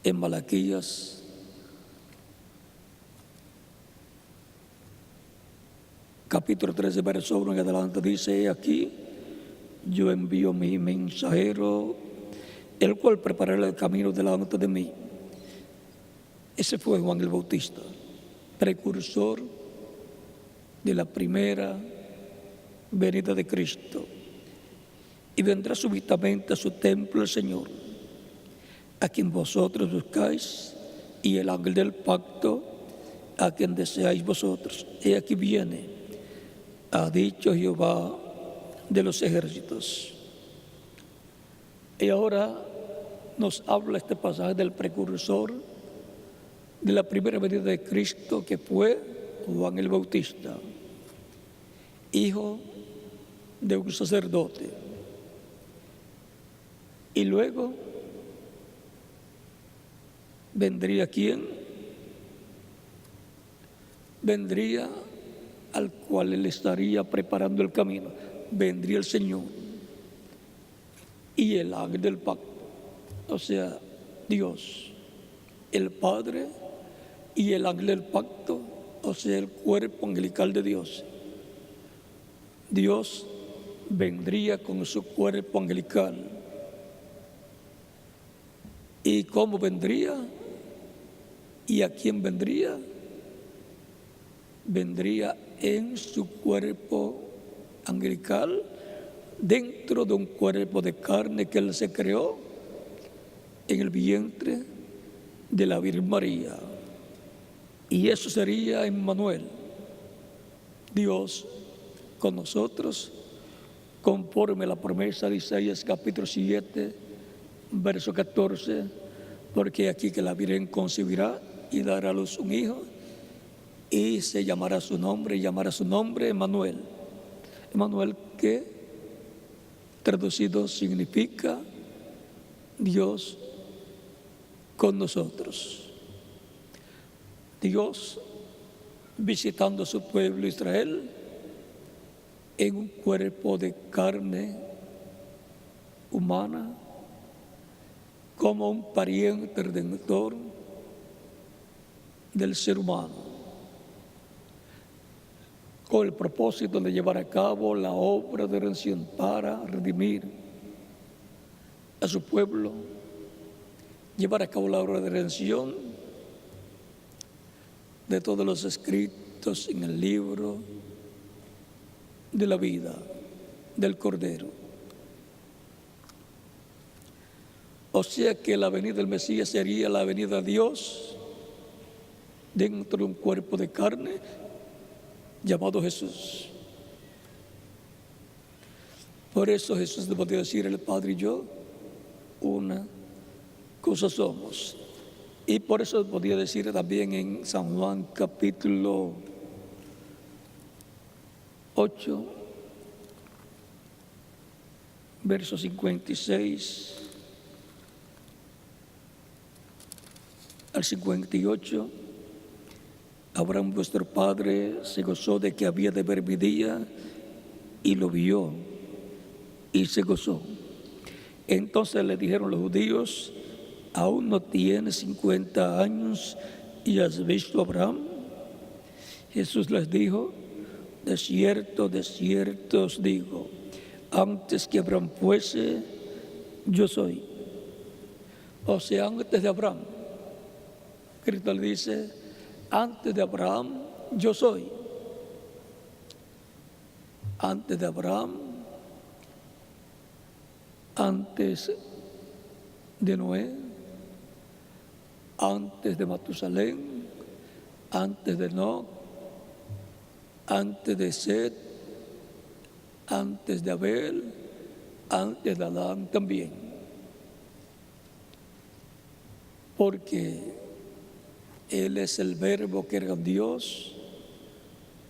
En Malaquías capítulo 13, verso 1 en adelante dice: aquí yo envío mi mensajero, el cual preparará el camino delante de mí. Ese fue Juan el Bautista, precursor de la primera venida de Cristo. Y vendrá súbitamente a su templo el Señor, a quien vosotros buscáis, y el ángel del pacto, a quien deseáis vosotros. He aquí viene, ha dicho Jehová de los ejércitos. Y ahora nos habla este pasaje del precursor de la primera venida de Cristo, que fue Juan el Bautista, hijo de un sacerdote. Y luego vendría ¿quién? Vendría al cual él estaría preparando el camino. Vendría el Señor y el ángel del pacto, o sea, Dios, el Padre y el ángel del pacto, o sea, el cuerpo angelical de Dios. Dios vendría con su cuerpo angelical. ¿Y cómo vendría? ¿Y a quién vendría? Vendría en su cuerpo angelical, dentro de un cuerpo de carne que él se creó en el vientre de la Virgen María. Y eso sería Emmanuel, Dios con nosotros, conforme a la promesa de Isaías capítulo 7, verso 14, porque aquí que la Virgen concebirá y dará a luz un hijo, y se llamará su nombre, Emmanuel. Emmanuel, que traducido significa Dios con nosotros. Dios visitando a su pueblo Israel en un cuerpo de carne humana, como un pariente redentor del ser humano, con el propósito de llevar a cabo la obra de redención para redimir a su pueblo, llevar a cabo la obra de redención de todos los escritos en el libro de la vida del Cordero. O sea que la venida del Mesías sería la venida de Dios dentro de un cuerpo de carne llamado Jesús. Por eso Jesús le podía decir: el Padre y yo una cosa somos. Y por eso podía decir también en San Juan capítulo 8, verso 56 al 58, Abraham vuestro padre se gozó de que había de ver mi día y lo vio y se gozó. Entonces le dijeron los judíos: ¿aún no tienes 50 años y has visto a Abraham? Jesús les dijo: de cierto os digo, antes que Abraham fuese, yo soy. O sea, antes de Abraham, Cristo le dice: antes de Abraham, yo soy. Antes de Abraham, antes de Noé, antes de Matusalén, antes de Enoc, antes de Set, antes de Abel, antes de Adán también. porque Él es el verbo que era Dios,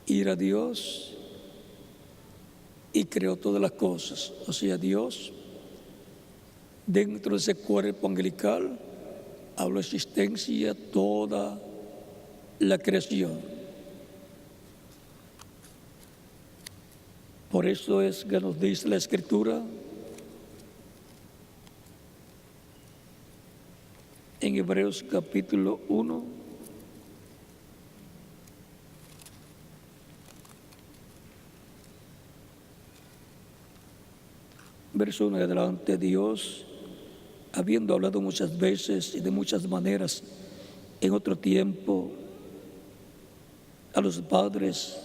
era Dios y creó todas las cosas. O sea, Dios, dentro de ese cuerpo angelical, habla existencia toda la creación. Por eso es que nos dice la Escritura en Hebreos capítulo 1, verso 1 en adelante: Dios, habiendo hablado muchas veces y de muchas maneras en otro tiempo a los padres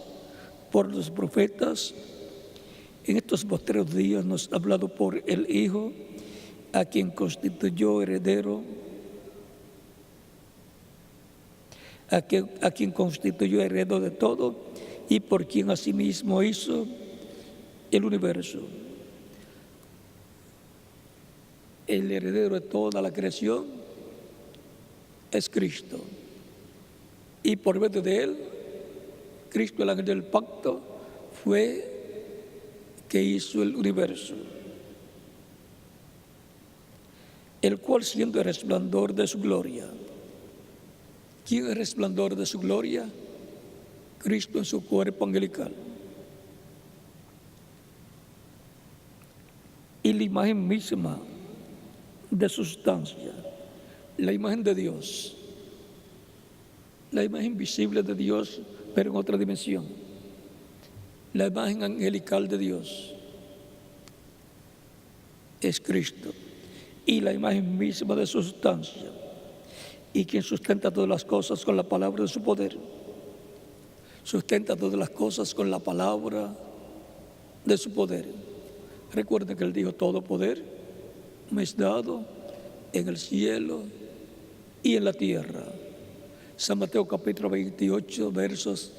por los profetas, en estos postreros días nos ha hablado por el Hijo, a quien constituyó heredero, a quien constituyó heredero de todo y por quien asimismo hizo el universo. El heredero de toda la creación es Cristo. Y por medio de Él, Cristo, el ángel del pacto, fue que hizo el universo, el cual, siendo el resplandor de su gloria. ¿Quién es el resplandor de su gloria? Cristo en su cuerpo angelical. Y la imagen misma de sustancia, la imagen de Dios, la imagen visible de Dios, pero en otra dimensión, la imagen angelical de Dios es Cristo, y la imagen misma de su sustancia, y quien sustenta todas las cosas con la palabra de su poder, sustenta todas las cosas con la palabra de su poder. Recuerden que Él dijo: todo poder me es dado en el cielo y en la tierra. San Mateo capítulo 28, versos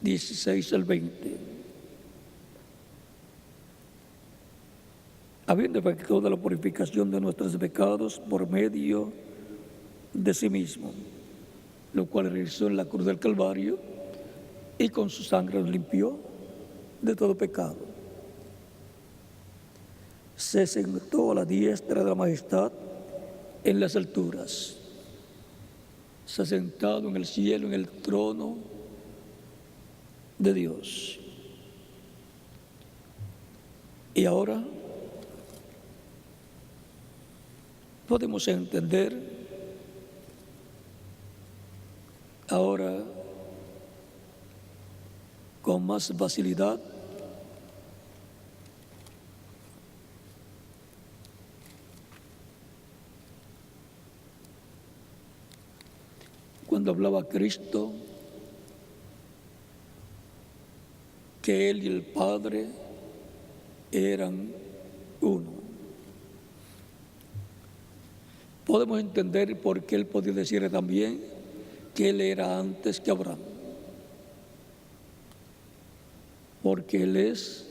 16 al 20. Habiendo efectuado la purificación de nuestros pecados por medio de sí mismo, lo cual realizó en la cruz del Calvario, y con su sangre nos limpió de todo pecado. Se sentó a la diestra de la majestad en las alturas. Se ha sentado en el cielo, en el trono de Dios. Y ahora podemos entender con más facilidad cuando hablaba Cristo que Él y el Padre eran uno. Podemos entender por qué Él podía decir también que Él era antes que Abraham, porque Él es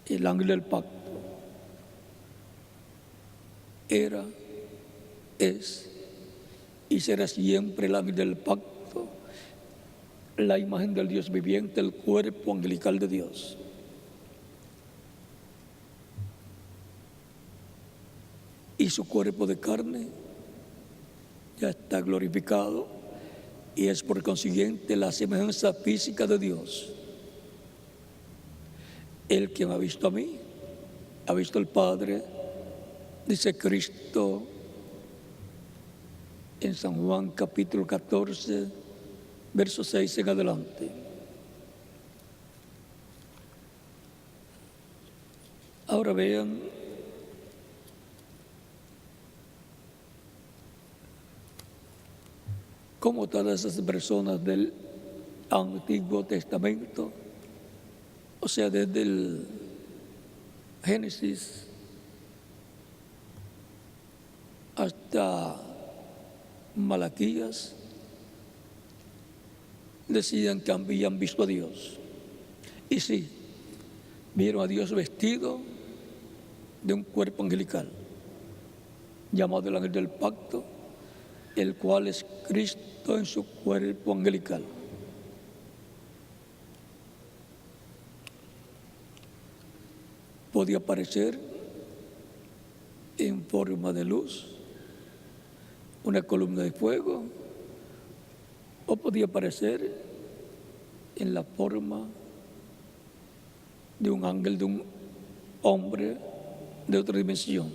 el ángel del pacto. Era, es y será siempre el ángel del pacto, la imagen del Dios viviente, el cuerpo angelical de Dios. Y su cuerpo de carne ya está glorificado y es por consiguiente la semejanza física de Dios. El que me ha visto a mí, ha visto al Padre, dice Cristo en San Juan capítulo 14, verso 6 en adelante. Ahora vean cómo todas esas personas del Antiguo Testamento, o sea, desde el Génesis hasta Malaquías, decían que habían visto a Dios. Y sí, vieron a Dios vestido de un cuerpo angelical. llamado el ángel del pacto, el cual es Cristo en su cuerpo angelical. Podía aparecer en forma de luz, una columna de fuego, o podía aparecer en la forma de un ángel, de un hombre de otra dimensión.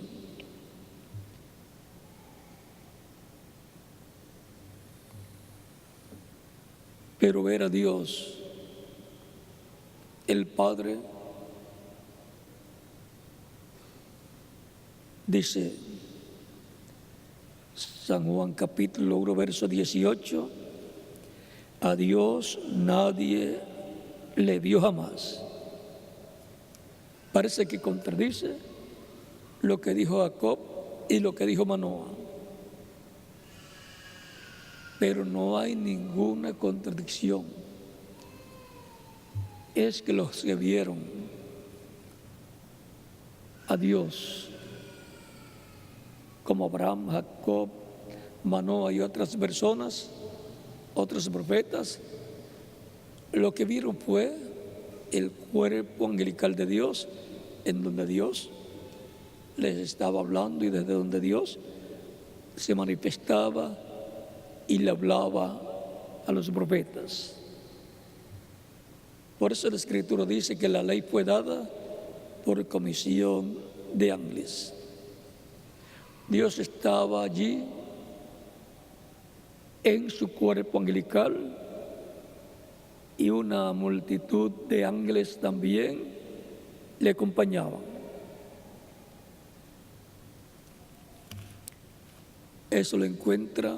Pero ver a Dios, el Padre, dice San Juan capítulo 1, verso 18, a Dios nadie le vio jamás. Parece que contradice lo que dijo Jacob y lo que dijo Manoah. Pero no hay ninguna contradicción. Es que los que vieron a Dios, como Abraham, Jacob, Manoah y otras personas, otros profetas, lo que vieron fue el cuerpo angelical de Dios, en donde Dios les estaba hablando y desde donde Dios se manifestaba y le hablaba a los profetas. Por eso la Escritura dice que la ley fue dada por comisión de ángeles. Dios estaba allí en su cuerpo angelical y una multitud de ángeles también le acompañaban. Eso lo encuentra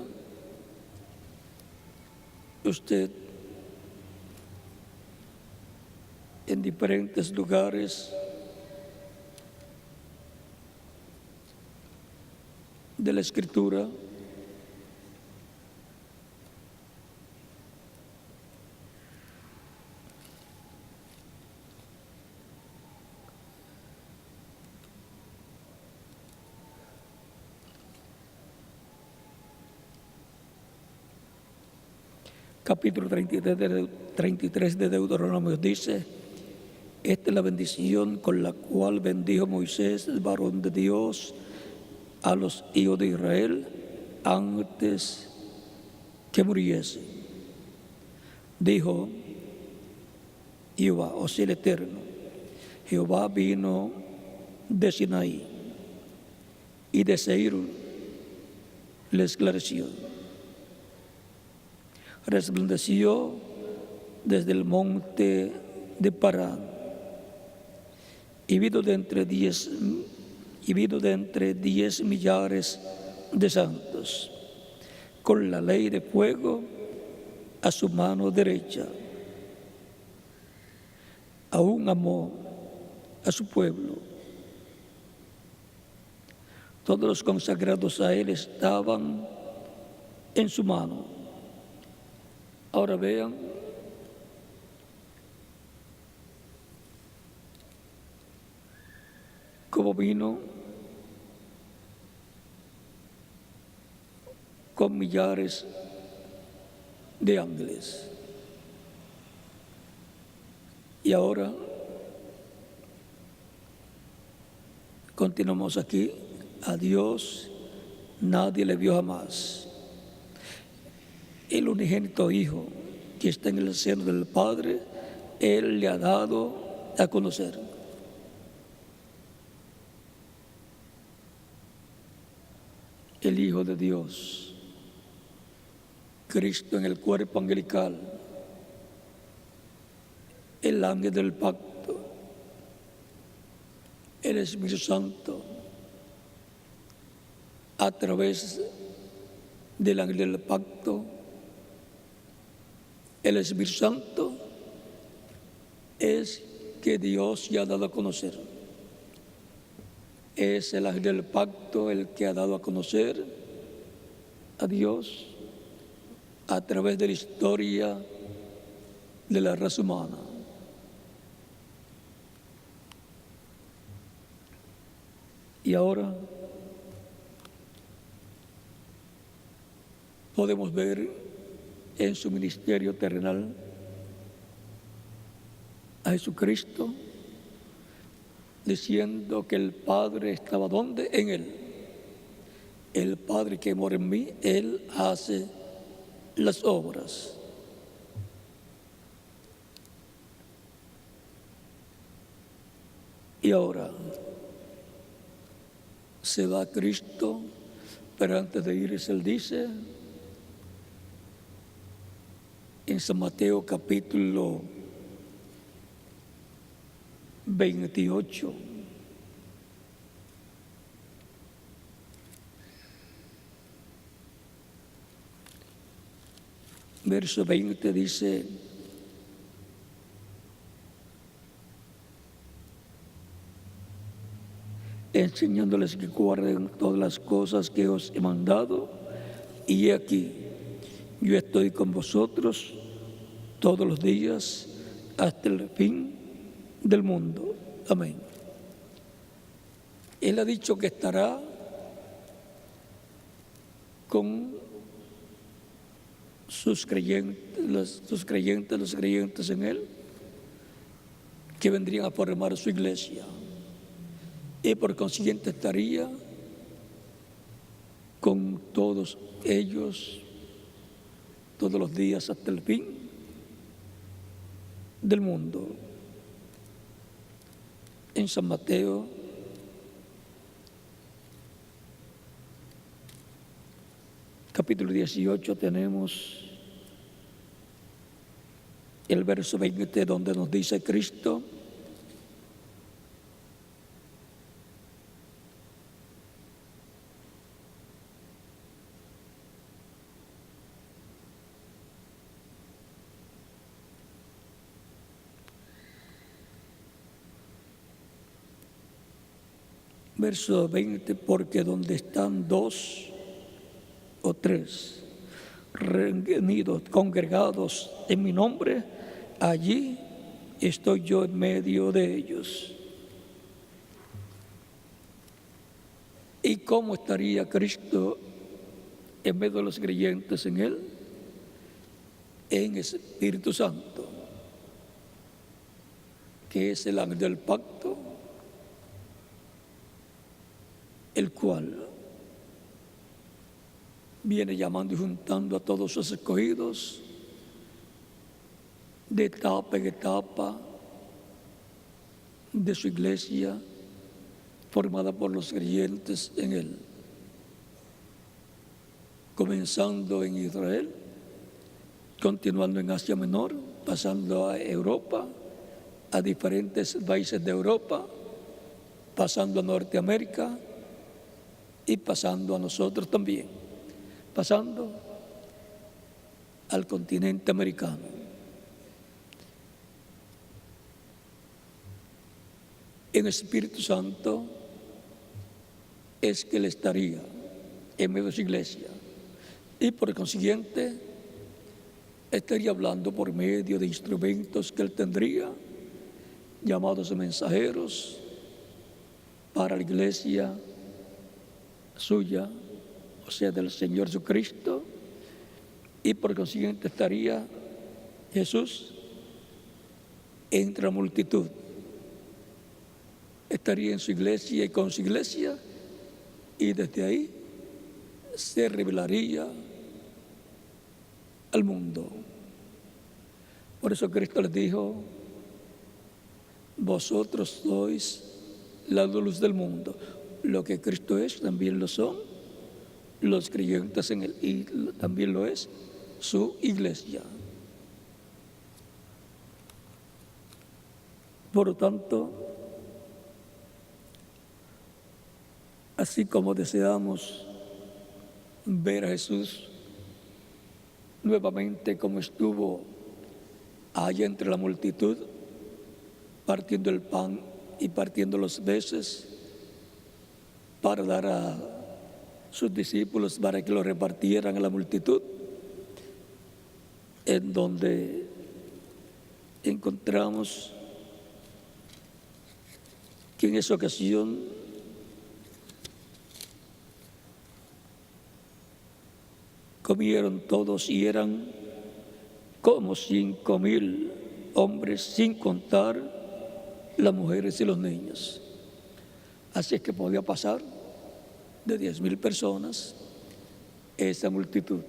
usted en diferentes lugares de la Escritura. Capítulo 33 de Deuteronomio dice: esta es la bendición con la cual bendijo Moisés, el varón de Dios, a los hijos de Israel antes que muriese. Dijo Jehová, o sea, el Eterno: Jehová vino de Sinaí y de Seir le esclareció. Resplandeció desde el monte de Parán y vino de entre 10 millares de santos, con la ley de fuego a su mano derecha. Aún amó a su pueblo. Todos los consagrados a él estaban en su mano. Ahora vean cómo vino con millares de ángeles. Y ahora continuamos aquí. A Dios nadie le vio jamás. El unigénito Hijo que está en el seno del Padre, Él le ha dado a conocer. El Hijo de Dios, Cristo en el cuerpo angelical, el ángel del pacto, el Espíritu Santo, a través del ángel del pacto, el Espíritu Santo es que Dios ya ha dado a conocer. Es el ángel del pacto el que ha dado a conocer a Dios a través de la historia de la raza humana. Y ahora podemos ver en su ministerio terrenal a Jesucristo diciendo que el Padre estaba ¿dónde? En Él. El Padre que mora en mí, Él hace las obras. Y ahora se va Cristo, pero antes de irse Él dice en San Mateo capítulo 28, verso 20 dice: enseñándoles que guarden todas las cosas que os he mandado, y he aquí, yo estoy con vosotros todos los días hasta el fin del mundo. Amén. Él ha dicho que estará con sus creyentes, los creyentes en Él, que vendrían a formar su iglesia. Y por consiguiente estaría con todos ellos todos los días hasta el fin del mundo. En San Mateo capítulo 18 tenemos el verso 20 donde nos dice Cristo: verso 20, porque donde están 2 o 3 reunidos, congregados en mi nombre, allí estoy yo en medio de ellos. ¿Y cómo estaría Cristo en medio de los creyentes en Él? En Espíritu Santo, que es el ángel del pacto, el cual viene llamando y juntando a todos sus escogidos de etapa en etapa de su iglesia formada por los creyentes en Él, comenzando en Israel, continuando en Asia Menor, pasando a Europa, a diferentes países de Europa, pasando a Norteamérica y pasando a nosotros también, pasando al continente americano. En el Espíritu Santo es que Él estaría en medio de su iglesia y por consiguiente estaría hablando por medio de instrumentos que Él tendría, llamados mensajeros para la iglesia suya, o sea, del Señor Jesucristo, y por consiguiente estaría Jesús entre la multitud. Estaría en su iglesia y con su iglesia, y desde ahí se revelaría al mundo. Por eso Cristo les dijo: vosotros sois la luz del mundo. Lo que Cristo es, también lo son los creyentes en Él, y también lo es su iglesia. Por lo tanto, así como deseamos ver a Jesús nuevamente como estuvo allá entre la multitud, partiendo el pan y partiendo los peces, para dar a sus discípulos para que lo repartieran a la multitud, en donde encontramos que en esa ocasión comieron todos y eran como 5,000 hombres, sin contar las mujeres y los niños. Así es que podía pasar de 10,000 personas esa multitud.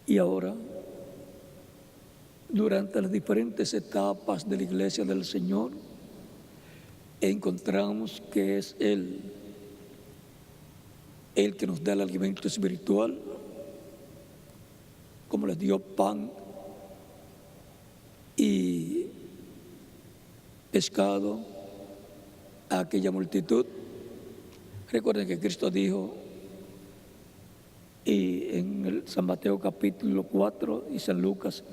Y ahora, durante las diferentes etapas de la Iglesia del Señor, encontramos que es Él el que nos da el alimento espiritual, como les dio pan y pescado a aquella multitud. Recuerden que Cristo dijo, y en el San Mateo capítulo 4 y San Lucas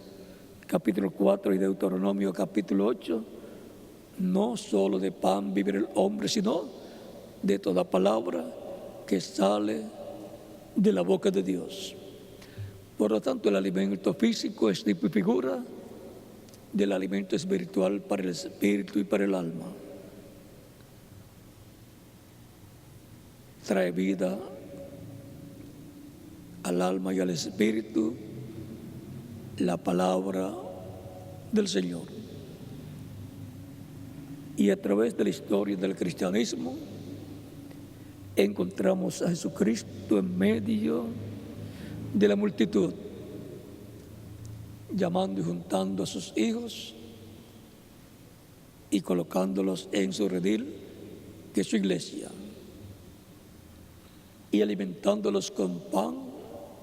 capítulo 4 y Deuteronomio capítulo 8, no solo de pan vive el hombre, sino de toda palabra que sale de la boca de Dios. Por lo tanto, el alimento físico es tipo y figura del alimento espiritual para el espíritu y para el alma. Trae vida al alma y al espíritu la palabra del Señor. Y a través de la historia del cristianismo encontramos a Jesucristo en medio de la multitud, llamando y juntando a sus hijos y colocándolos en su redil, que es su iglesia, y alimentándolos con pan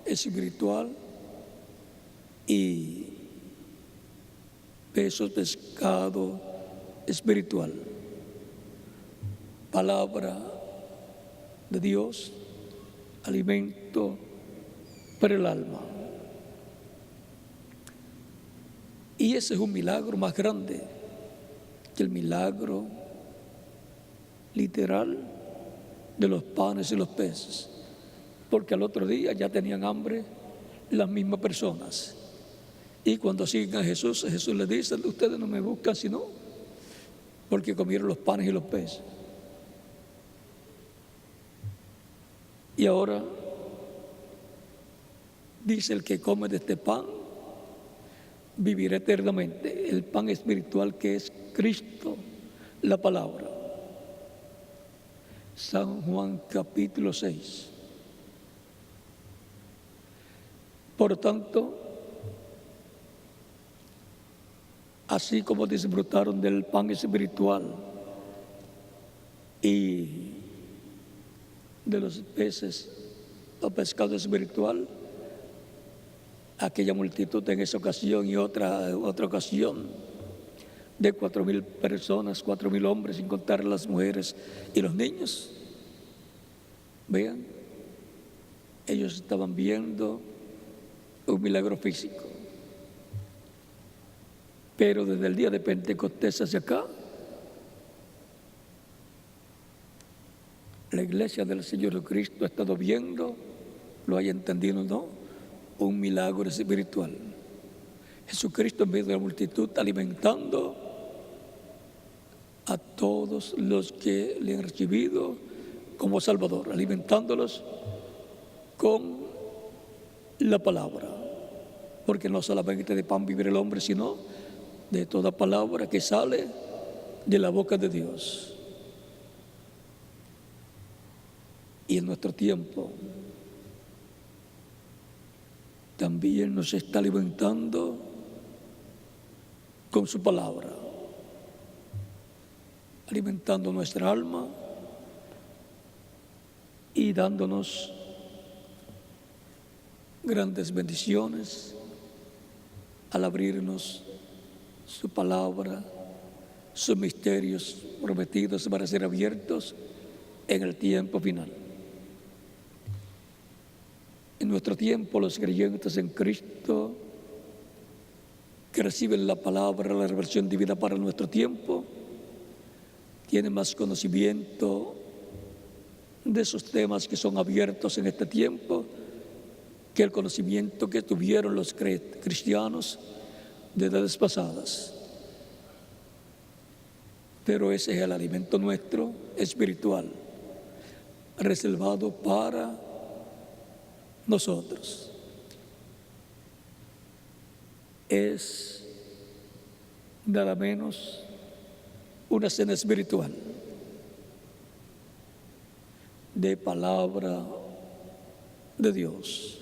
espiritual y pesos de pescado espiritual. Palabra de Dios, alimento para el alma. Y ese es un milagro más grande que el milagro literal de los panes y los peces, porque al otro día ya tenían hambre las mismas personas. Y cuando siguen a Jesús, Jesús les dice: ustedes no me buscan sino porque comieron los panes y los peces. Y ahora dice: el que come de este pan vivirá eternamente. El pan espiritual que es Cristo, la palabra. San Juan capítulo 6. Por tanto, así como disfrutaron del pan espiritual y de los peces o pescado espiritual, aquella multitud en esa ocasión y otra ocasión de 4,000 personas, 4,000 hombres, sin contar las mujeres y los niños. Vean, ellos estaban viendo un milagro físico. Pero desde el día de Pentecostés hacia acá, la iglesia del Señor Jesucristo ha estado viendo, lo haya entendido o no, un milagro espiritual. Jesucristo en medio de la multitud alimentando a todos los que le han recibido como Salvador, alimentándolos con la palabra, porque no solamente de pan vive el hombre, sino de toda palabra que sale de la boca de Dios. Y en nuestro tiempo también nos está alimentando con su palabra, alimentando nuestra alma y dándonos grandes bendiciones al abrirnos su palabra, sus misterios prometidos para ser abiertos en el tiempo final. En nuestro tiempo, los creyentes en Cristo que reciben la palabra, la revelación divina para nuestro tiempo, tienen más conocimiento de esos temas que son abiertos en este tiempo que el conocimiento que tuvieron los cristianos de edades pasadas. Pero ese es el alimento nuestro espiritual, reservado para nosotros. Es nada menos una cena espiritual de palabra de Dios,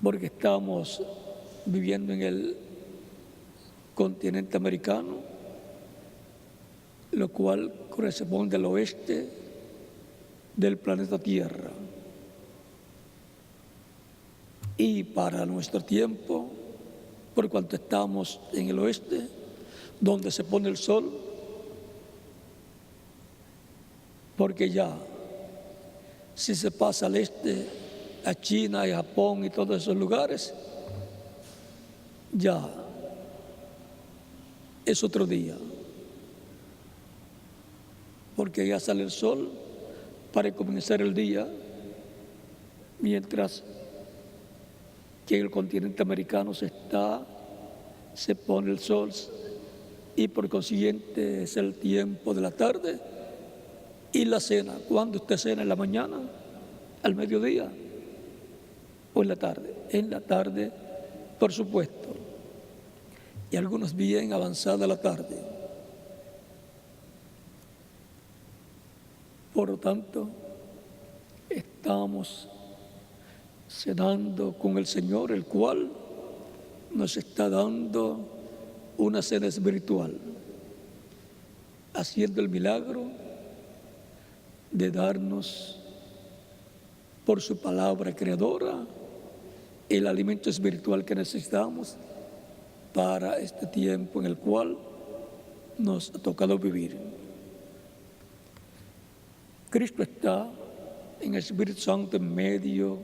porque estamos viviendo en el continente americano, lo cual corresponde al oeste del planeta Tierra. Y para nuestro tiempo, por cuanto estamos en el oeste, donde se pone el sol, porque ya, si se pasa al este, a China y Japón y todos esos lugares, ya es otro día, porque ya sale el sol para comenzar el día, mientras que en el continente americano se pone el sol y por consiguiente es el tiempo de la tarde y la cena. ¿Cuándo usted cena? ¿En la mañana? ¿Al mediodía? ¿O en la tarde? En la tarde, por supuesto. Y algunos bien avanzada la tarde. Por lo tanto, estamos cenando con el Señor, el cual nos está dando una cena espiritual, haciendo el milagro de darnos por su palabra creadora el alimento espiritual que necesitamos para este tiempo en el cual nos ha tocado vivir. Cristo está en el Espíritu Santo en medio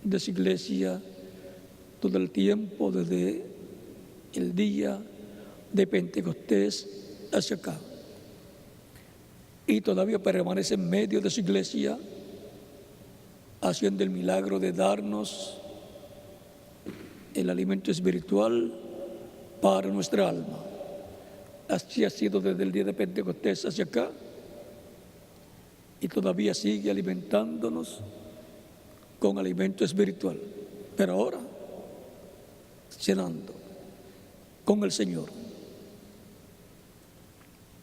de su iglesia todo el tiempo, desde el día de Pentecostés hacia acá. Y todavía permanece en medio de su iglesia, haciendo el milagro de darnos el alimento espiritual para nuestra alma. Así ha sido desde el día de Pentecostés hacia acá, y todavía sigue alimentándonos con alimento espiritual. Pero ahora, cenando con el Señor,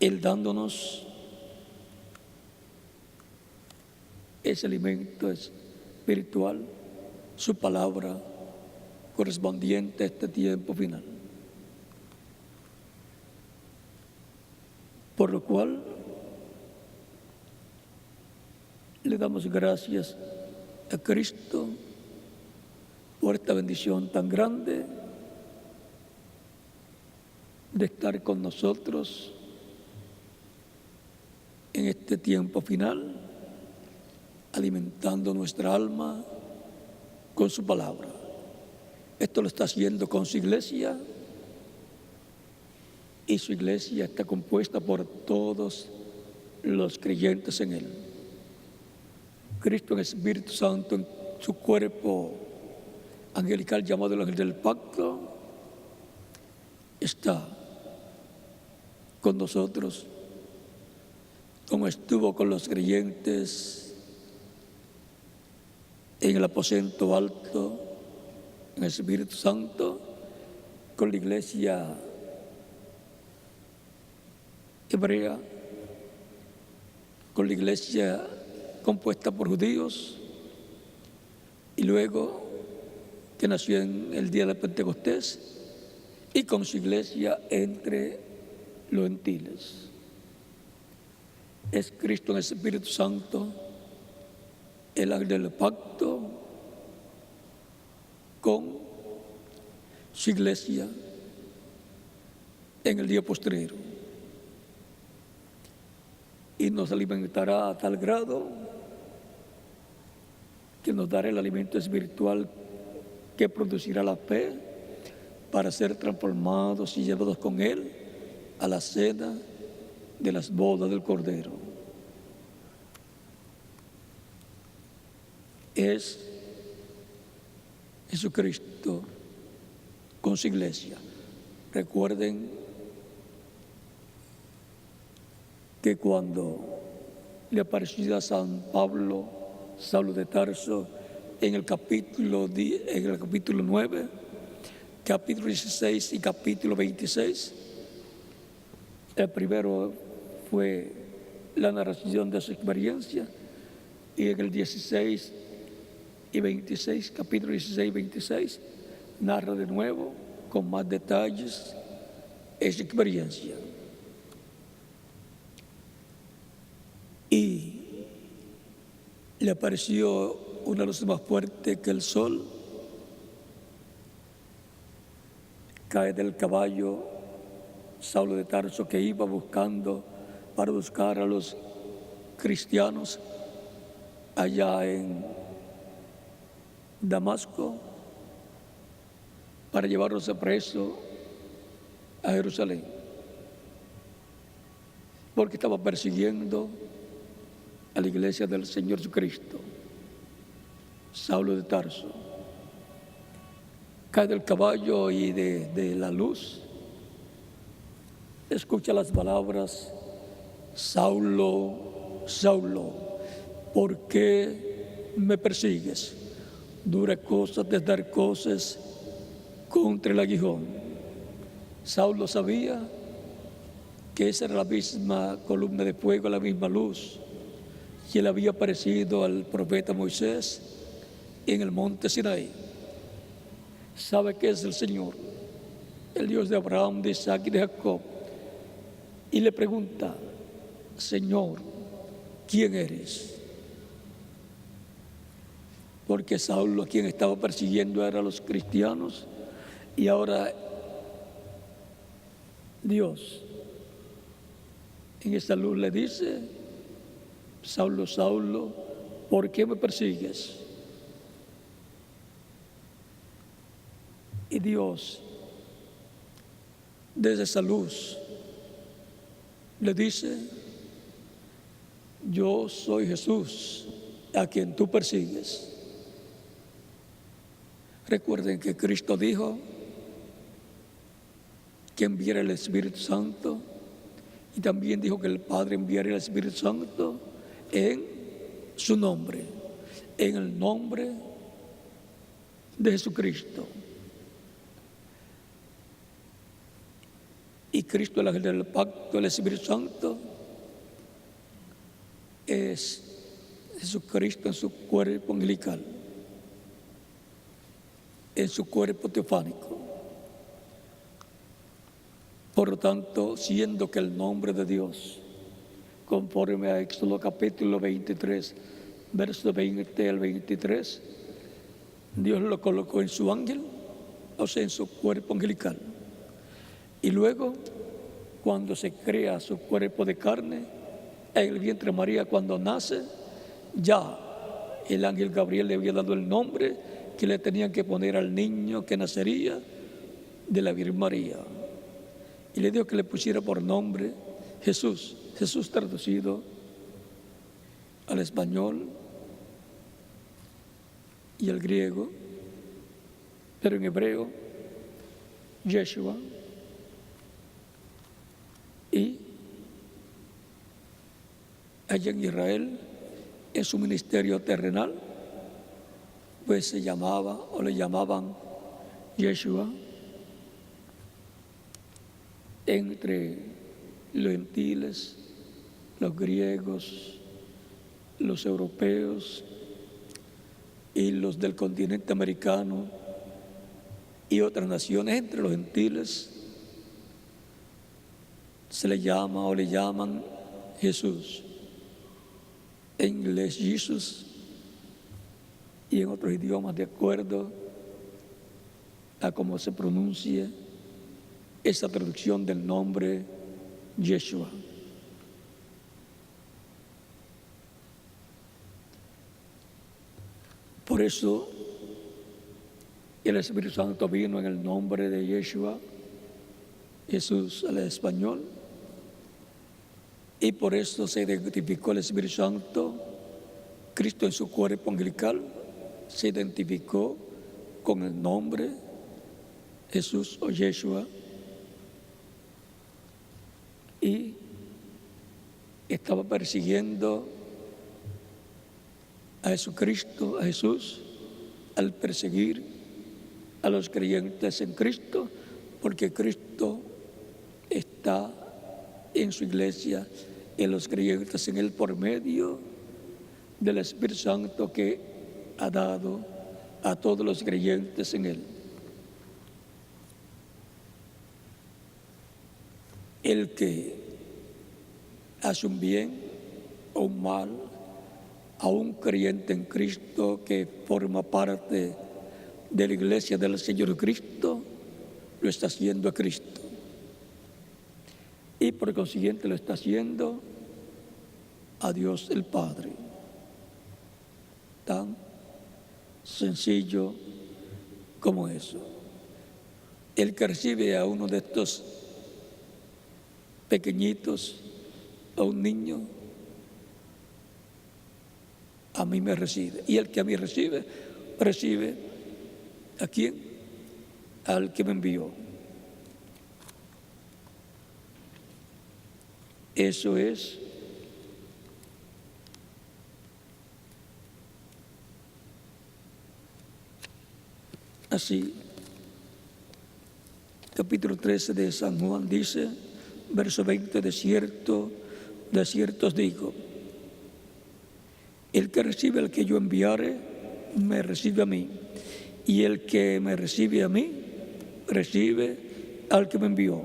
Él dándonos ese alimento espiritual, su palabra correspondiente a este tiempo final. Por lo cual, le damos gracias a Cristo por esta bendición tan grande de estar con nosotros en este tiempo final, alimentando nuestra alma con su palabra. Esto lo está haciendo con su iglesia, y su iglesia está compuesta por todos los creyentes en Él. Cristo en el Espíritu Santo, en su cuerpo angelical llamado el ángel del pacto, está con nosotros, como estuvo con los creyentes en el aposento alto, en el Espíritu Santo, con la iglesia hebrea, con la iglesia compuesta por judíos, y luego que nació en el día de Pentecostés, y con su iglesia entre los gentiles. Es Cristo en el Espíritu Santo, el ángel del pacto, con su iglesia en el día postrero. Y nos alimentará a tal grado que nos dará el alimento espiritual que producirá la fe para ser transformados y llevados con Él a la cena de las bodas del Cordero. Es Jesucristo con su iglesia. Recuerden que cuando le apareció a San Pablo, Saulo de Tarso, en el capítulo 9, capítulo 16 y capítulo 26. El primero fue la narración de su experiencia, y en el 16 y 26, capítulo 16 y 26, narra de nuevo con más detalles esa experiencia. Y le apareció una luz más fuerte que el sol, cae del caballo Saulo de Tarso, que iba para buscar a los cristianos allá en Damasco, para llevarlos a preso a Jerusalén, porque estaba persiguiendo a la iglesia del Señor Jesucristo. Saulo de Tarso cae del caballo y de la luz escucha las palabras: Saulo, Saulo, ¿por qué me persigues? Dura cosas de dar cosas contra el aguijón. Saulo sabía que esa era la misma columna de fuego, la misma luz que le había aparecido al profeta Moisés en el monte Sinaí. Sabe que es el Señor, el Dios de Abraham, de Isaac y de Jacob, y le pregunta: Señor, ¿quién eres? Porque Saulo, a quien estaba persiguiendo, era a los cristianos, y ahora Dios en esa luz le dice: Saulo, Saulo, ¿por qué me persigues? Y Dios, desde esa luz, le dice: yo soy Jesús, a quien tú persigues. Recuerden que Cristo dijo que enviara el Espíritu Santo, y también dijo que el Padre enviaría el Espíritu Santo en su nombre, en el nombre de Jesucristo. Y Cristo, el ángel del pacto, el Espíritu Santo, es Jesucristo en su cuerpo angelical, en su cuerpo teofánico. Por lo tanto, siendo que el nombre de Dios, conforme a Éxodo capítulo 23, versos 20 al 23, Dios lo colocó en su ángel, o sea, en su cuerpo angelical. Y luego, cuando se crea su cuerpo de carne, en el vientre de María, cuando nace, ya el ángel Gabriel le había dado el nombre que le tenían que poner al niño que nacería de la Virgen María. Y le dijo que le pusiera por nombre Jesús. Jesús traducido al español y al griego, pero en hebreo, Yeshua. Y allá en Israel, en su ministerio terrenal, pues se llamaba o le llamaban Yeshua. Entre los gentiles, los griegos, los europeos y los del continente americano y otras naciones, entre los gentiles, se le llama o le llaman Jesús. En inglés, Jesus, y en otros idiomas de acuerdo a cómo se pronuncie esa traducción del nombre Yeshua. Por eso el Espíritu Santo vino en el nombre de Yeshua, Jesús al español, y por eso se identificó el Espíritu Santo, Cristo en su cuerpo angelical, se identificó con el nombre Jesús o Yeshua, y estaba persiguiendo a Jesucristo, a Jesús, al perseguir a los creyentes en Cristo, porque Cristo está en su iglesia, en los creyentes en Él por medio del Espíritu Santo que ha dado a todos los creyentes en Él. El que hace un bien o un mal a un creyente en Cristo que forma parte de la iglesia del Señor Cristo, lo está haciendo a Cristo. Y por consiguiente lo está haciendo a Dios el Padre. Tan sencillo como eso. El que recibe a uno de estos pequeñitos, a un niño, a mí me recibe. Y el que a mí recibe, recibe ¿a quién? Al que me envió. Eso es así. Capítulo 13 de San Juan dice, verso 20, de cierto os digo, el que recibe al que yo enviare, me recibe a mí, y el que me recibe a mí, recibe al que me envió.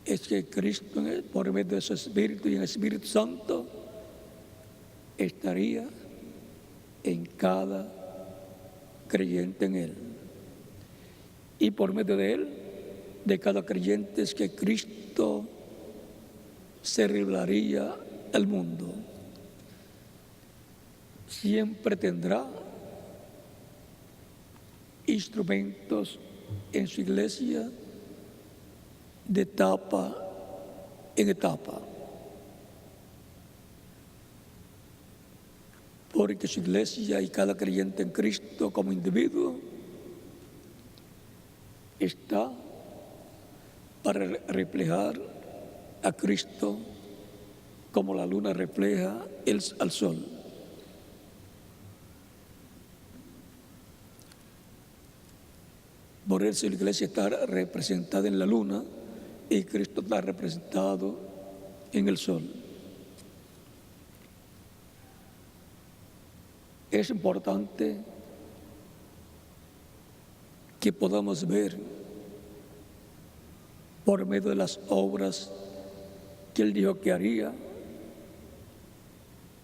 Es que Cristo, por medio de su Espíritu y en el Espíritu Santo, estaría en cada creyente en Él. Y por medio de Él, de cada creyente, es que Cristo se revelaría al mundo. Siempre tendrá instrumentos en su iglesia de etapa en etapa. Porque su iglesia y cada creyente en Cristo como individuo está para reflejar a Cristo como la luna refleja al sol. Por eso la iglesia está representada en la luna y Cristo está representado en el sol. Es importante que podamos ver por medio de las obras que Él dijo que haría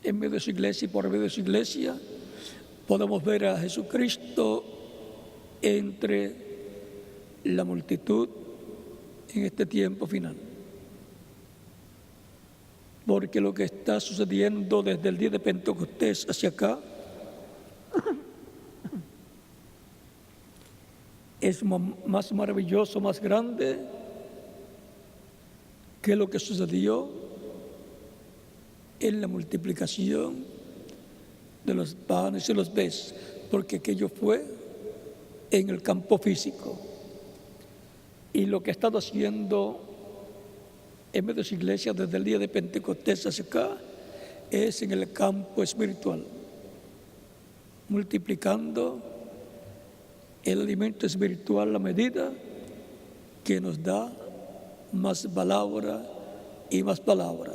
en medio de su iglesia y por medio de su iglesia, podamos ver a Jesucristo entre la multitud en este tiempo final. Porque lo que está sucediendo desde el día de Pentecostés hacia acá es más maravilloso, más grande que lo que sucedió en la multiplicación de los panes y los peces, porque aquello fue en el campo físico. Y lo que ha estado haciendo en medio de su iglesia desde el día de Pentecostés hacia acá es en el campo espiritual, multiplicando el alimento espiritual a medida que nos da más palabra y más palabra.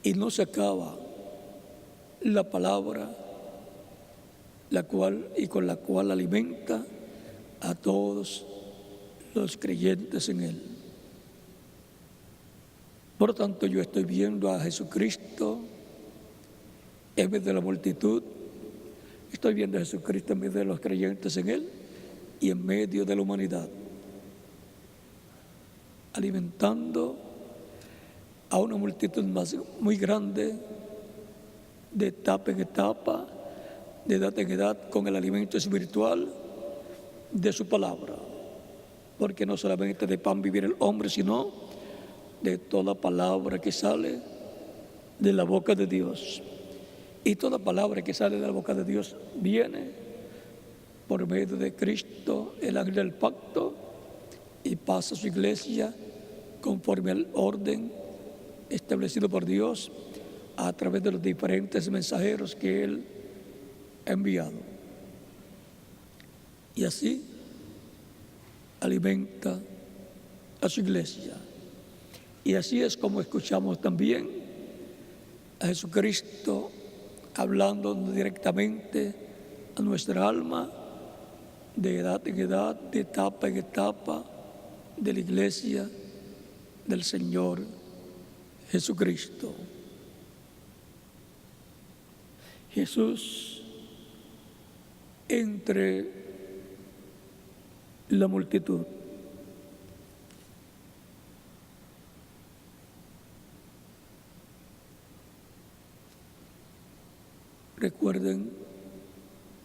Y no se acaba la palabra con la cual alimenta a todos los creyentes en Él. Por lo tanto, yo estoy viendo a Jesucristo en medio de la multitud, estoy viendo a Jesucristo en medio de los creyentes en Él y en medio de la humanidad, alimentando a una multitud muy grande, de etapa en etapa, de edad en edad, con el alimento espiritual de su palabra. Porque no solamente de pan vivir el hombre, sino de toda palabra que sale de la boca de Dios. Y toda palabra que sale de la boca de Dios viene por medio de Cristo, el ángel del pacto, y paz a su iglesia conforme al orden establecido por Dios a través de los diferentes mensajeros que Él ha enviado. Y así alimenta a su iglesia. Y así es como escuchamos también a Jesucristo hablando directamente a nuestra alma, de edad en edad, de etapa en etapa, de la iglesia del Señor Jesucristo. Jesús entre la multitud. Recuerden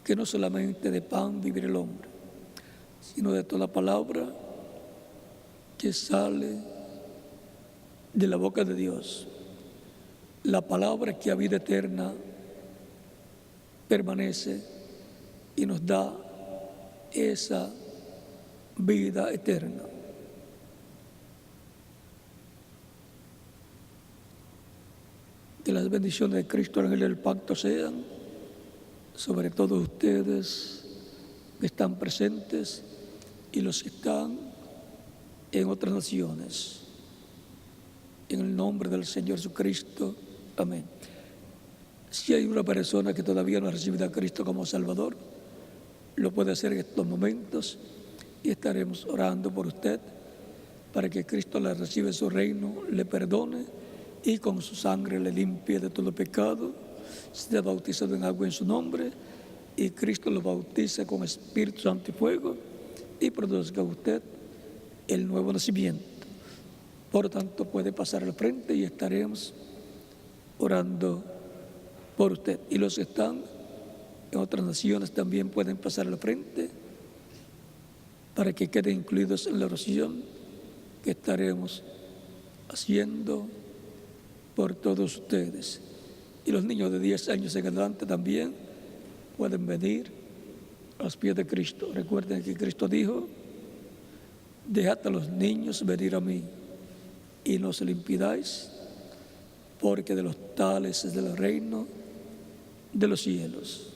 que no solamente de pan vivirá el hombre, sino de toda palabra que sale de la boca de Dios. La palabra que a vida eterna permanece y nos da esa vida eterna. Que las bendiciones de Cristo en el pacto sean sobre todos ustedes que están presentes y los que están en otras naciones. En el nombre del Señor Jesucristo. Amén. Si hay una persona que todavía no ha recibido a Cristo como Salvador, lo puede hacer en estos momentos y estaremos orando por usted para que Cristo la reciba en su reino, le perdone y con su sangre le limpie de todo pecado. Sea bautizado en agua en su nombre y Cristo lo bautice con Espíritu Santo y fuego y produzca usted el nuevo nacimiento. Por tanto, puede pasar al frente y estaremos orando por usted. Y los que están en otras naciones también pueden pasar al frente para que queden incluidos en la oración que estaremos haciendo por todos ustedes. Y los niños de 10 años en adelante también pueden venir a los pies de Cristo. Recuerden que Cristo dijo: dejad a los niños venir a mí y no se lo impidáis, porque de los tales es el reino de los cielos.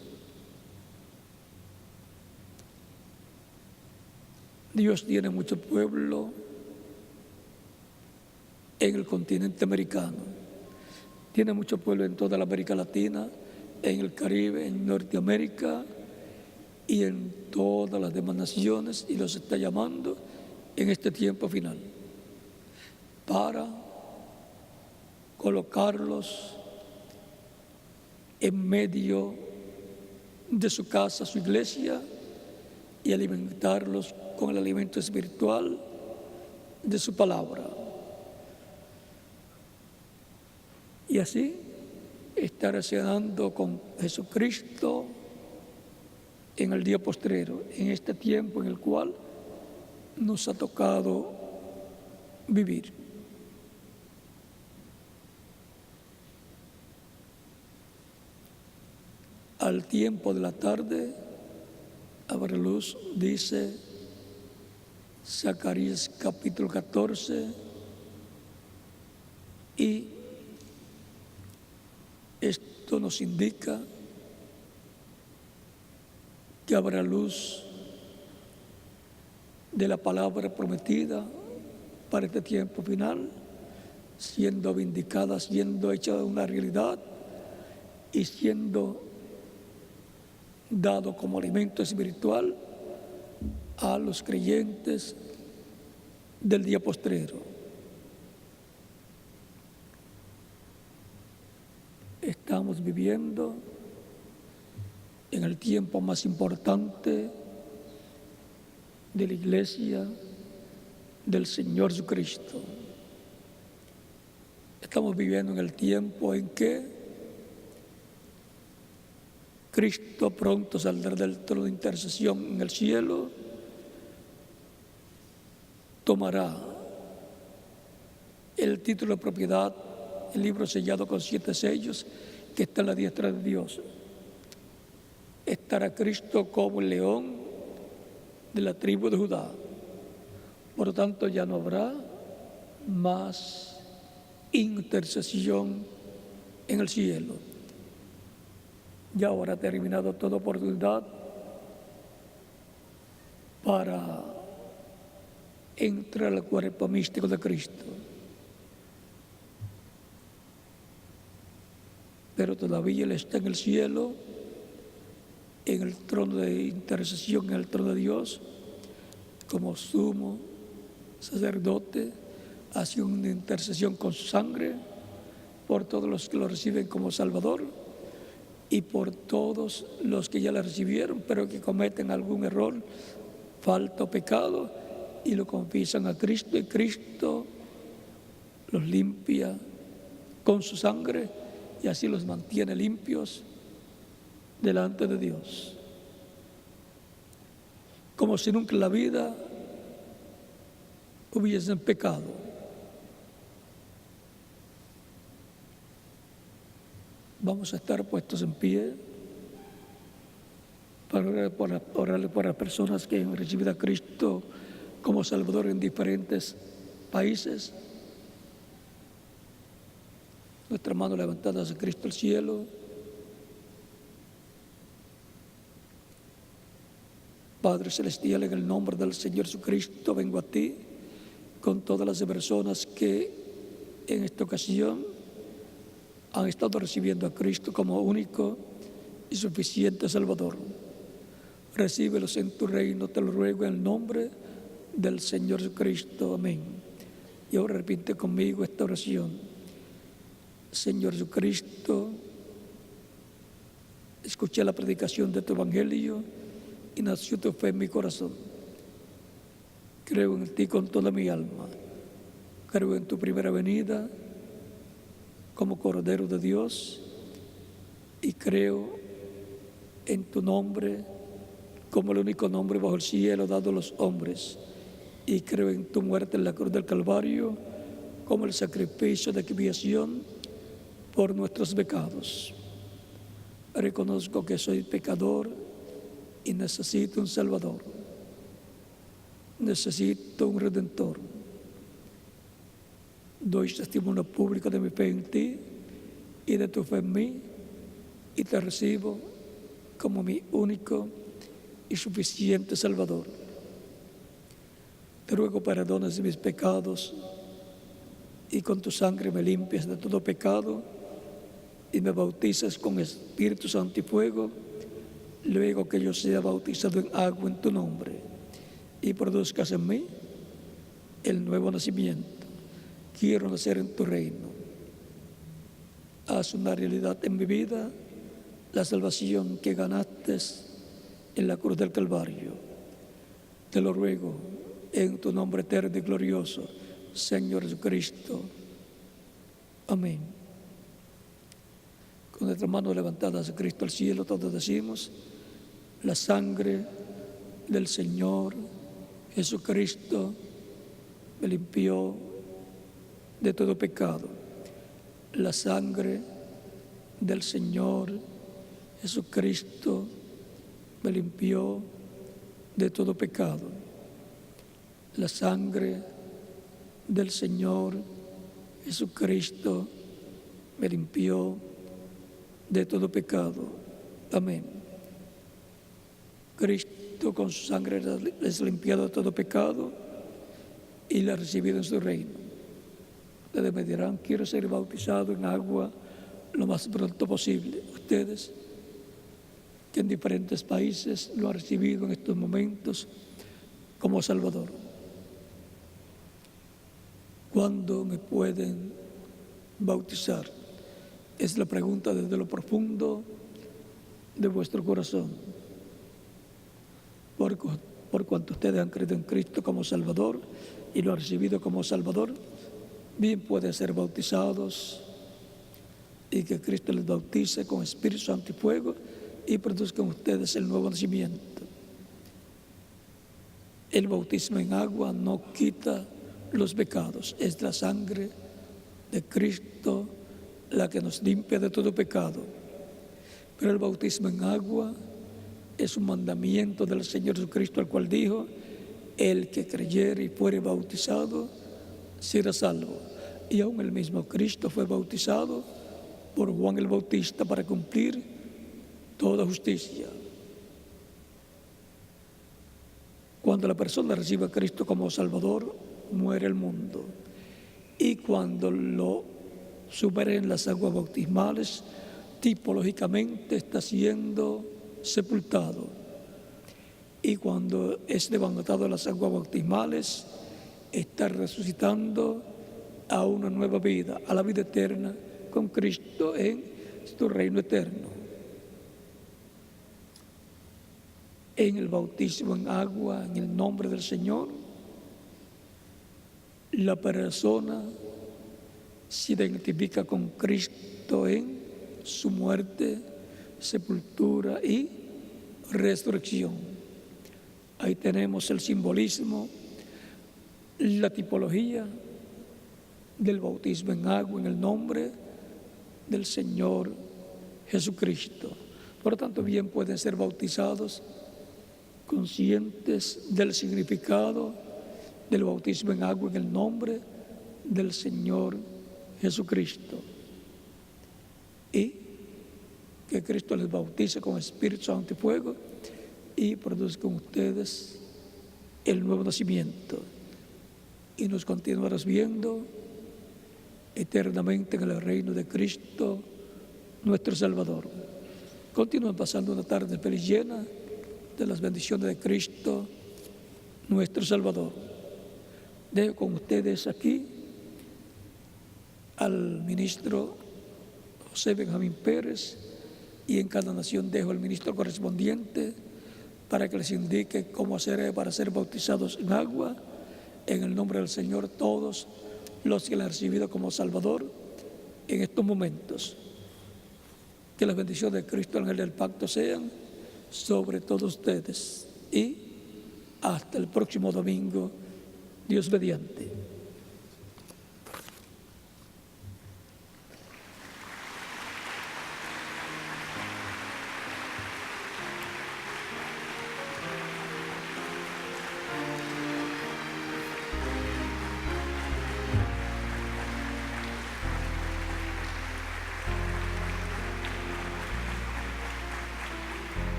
Dios tiene mucho pueblo en el continente americano. Tiene mucho pueblo en toda la América Latina, en el Caribe, en Norteamérica y en todas las demás naciones, y los está llamando en este tiempo final para colocarlos en medio de su casa, su iglesia, y alimentarlos con el alimento espiritual de su palabra. Y así estar cenando con Jesucristo en el día postrero, en este tiempo en el cual nos ha tocado vivir. Al tiempo de la tarde habrá luz, dice Zacarías capítulo 14, y esto nos indica que habrá luz de la palabra prometida para este tiempo final, siendo vindicada, siendo hecha una realidad y siendo dado como alimento espiritual a los creyentes del día postrero. Estamos viviendo en el tiempo más importante de la iglesia del Señor Jesucristo. Estamos viviendo en el tiempo en que Cristo pronto saldrá del trono de intercesión en el cielo, tomará el título de propiedad, el libro sellado con 7 sellos que está a la diestra de Dios. Estará Cristo como el león de la tribu de Judá, Por lo tanto, ya no habrá más intercesión en el cielo. Ya habrá terminado toda oportunidad para entrar al cuerpo místico de Cristo. Pero todavía Él está en el cielo, en el trono de intercesión, en el trono de Dios, como sumo sacerdote, hace una intercesión con su sangre por todos los que lo reciben como Salvador y por todos los que ya la recibieron, pero que cometen algún error, falta o pecado, y lo confiesan a Cristo, y Cristo los limpia con su sangre y así los mantiene limpios delante de Dios. Como si nunca en la vida hubiesen pecado. Vamos a estar puestos en pie para orarle por las personas que han recibido a Cristo como Salvador en diferentes países. Nuestra mano levantada hacia Cristo al cielo. Padre Celestial, en el nombre del Señor Jesucristo, vengo a ti con todas las personas que en esta ocasión han estado recibiendo a Cristo como único y suficiente Salvador. Recíbelos en tu reino, te lo ruego en el nombre del Señor Jesucristo. Amén. Y ahora repite conmigo esta oración. Señor Jesucristo, escuché la predicación de tu Evangelio y nació tu fe en mi corazón. Creo en ti con toda mi alma. Creo en tu primera venida como Cordero de Dios y creo en tu nombre como el único nombre bajo el cielo dado a los hombres. Y creo en tu muerte en la cruz del Calvario como el sacrificio de expiación por nuestros pecados. Reconozco que soy pecador y necesito un Salvador. Necesito un Redentor. Doy testimonio público de mi fe en ti y de tu fe en mí y te recibo como mi único y suficiente Salvador. Te ruego perdones mis pecados y con tu sangre me limpias de todo pecado y me bautizas con Espíritu Santo y fuego, luego que yo sea bautizado en agua en tu nombre y produzcas en mí el nuevo nacimiento. Quiero nacer en tu reino. Haz una realidad en mi vida la salvación que ganaste en la cruz del Calvario. Te lo ruego en tu nombre eterno y glorioso, Señor Jesucristo. Amén. Con nuestras manos levantadas a Cristo al cielo, todos decimos: la sangre del Señor Jesucristo me limpió de todo pecado. La sangre del Señor Jesucristo me limpió de todo pecado. La sangre del Señor Jesucristo me limpió de todo pecado. Amén. Cristo con su sangre les ha limpiado de todo pecado y la ha recibido en su reino. Ustedes me dirán: quiero ser bautizado en agua lo más pronto posible. Ustedes que en diferentes países lo han recibido en estos momentos como Salvador. ¿Cuándo me pueden bautizar? Es la pregunta desde lo profundo de vuestro corazón. Por cuanto ustedes han creído en Cristo como Salvador y lo han recibido como Salvador, bien pueden ser bautizados y que Cristo les bautice con Espíritu Santo y fuego y produzcan ustedes el nuevo nacimiento. El bautismo en agua no quita los pecados, es la sangre de Cristo la que nos limpia de todo pecado. Pero el bautismo en agua es un mandamiento del Señor Jesucristo, al cual dijo: el que creyere y fuere bautizado será salvo. Y aún el mismo Cristo fue bautizado por Juan el Bautista para cumplir toda justicia. Cuando la persona recibe a Cristo como Salvador, muere el mundo. Y cuando lo superen las aguas bautismales, tipológicamente está siendo sepultado. Y cuando es levantado de las aguas bautismales, está resucitando a una nueva vida, a la vida eterna con Cristo en su reino eterno. En el bautismo en agua, en el nombre del Señor, la persona se identifica con Cristo en su muerte, sepultura y resurrección. Ahí tenemos el simbolismo, la tipología del bautismo en agua, en el nombre del Señor Jesucristo. Por lo tanto, bien pueden ser bautizados conscientes del significado del bautismo en agua, en el nombre del Señor Jesucristo. Y que Cristo les bautice con Espíritu Santo y fuego y produzca en ustedes el nuevo nacimiento. Y nos continuarás viendo eternamente en el reino de Cristo, nuestro Salvador. Continúen pasando una tarde feliz llena de las bendiciones de Cristo, nuestro Salvador. Dejo con ustedes aquí al ministro José Benjamín Pérez, y en cada nación dejo al ministro correspondiente para que les indique cómo hacer para ser bautizados en agua, en el nombre del Señor, todos los que le han recibido como Salvador en estos momentos. Que las bendiciones de Cristo, ángel del pacto, sean sobre todos ustedes. Y hasta el próximo domingo, Dios mediante.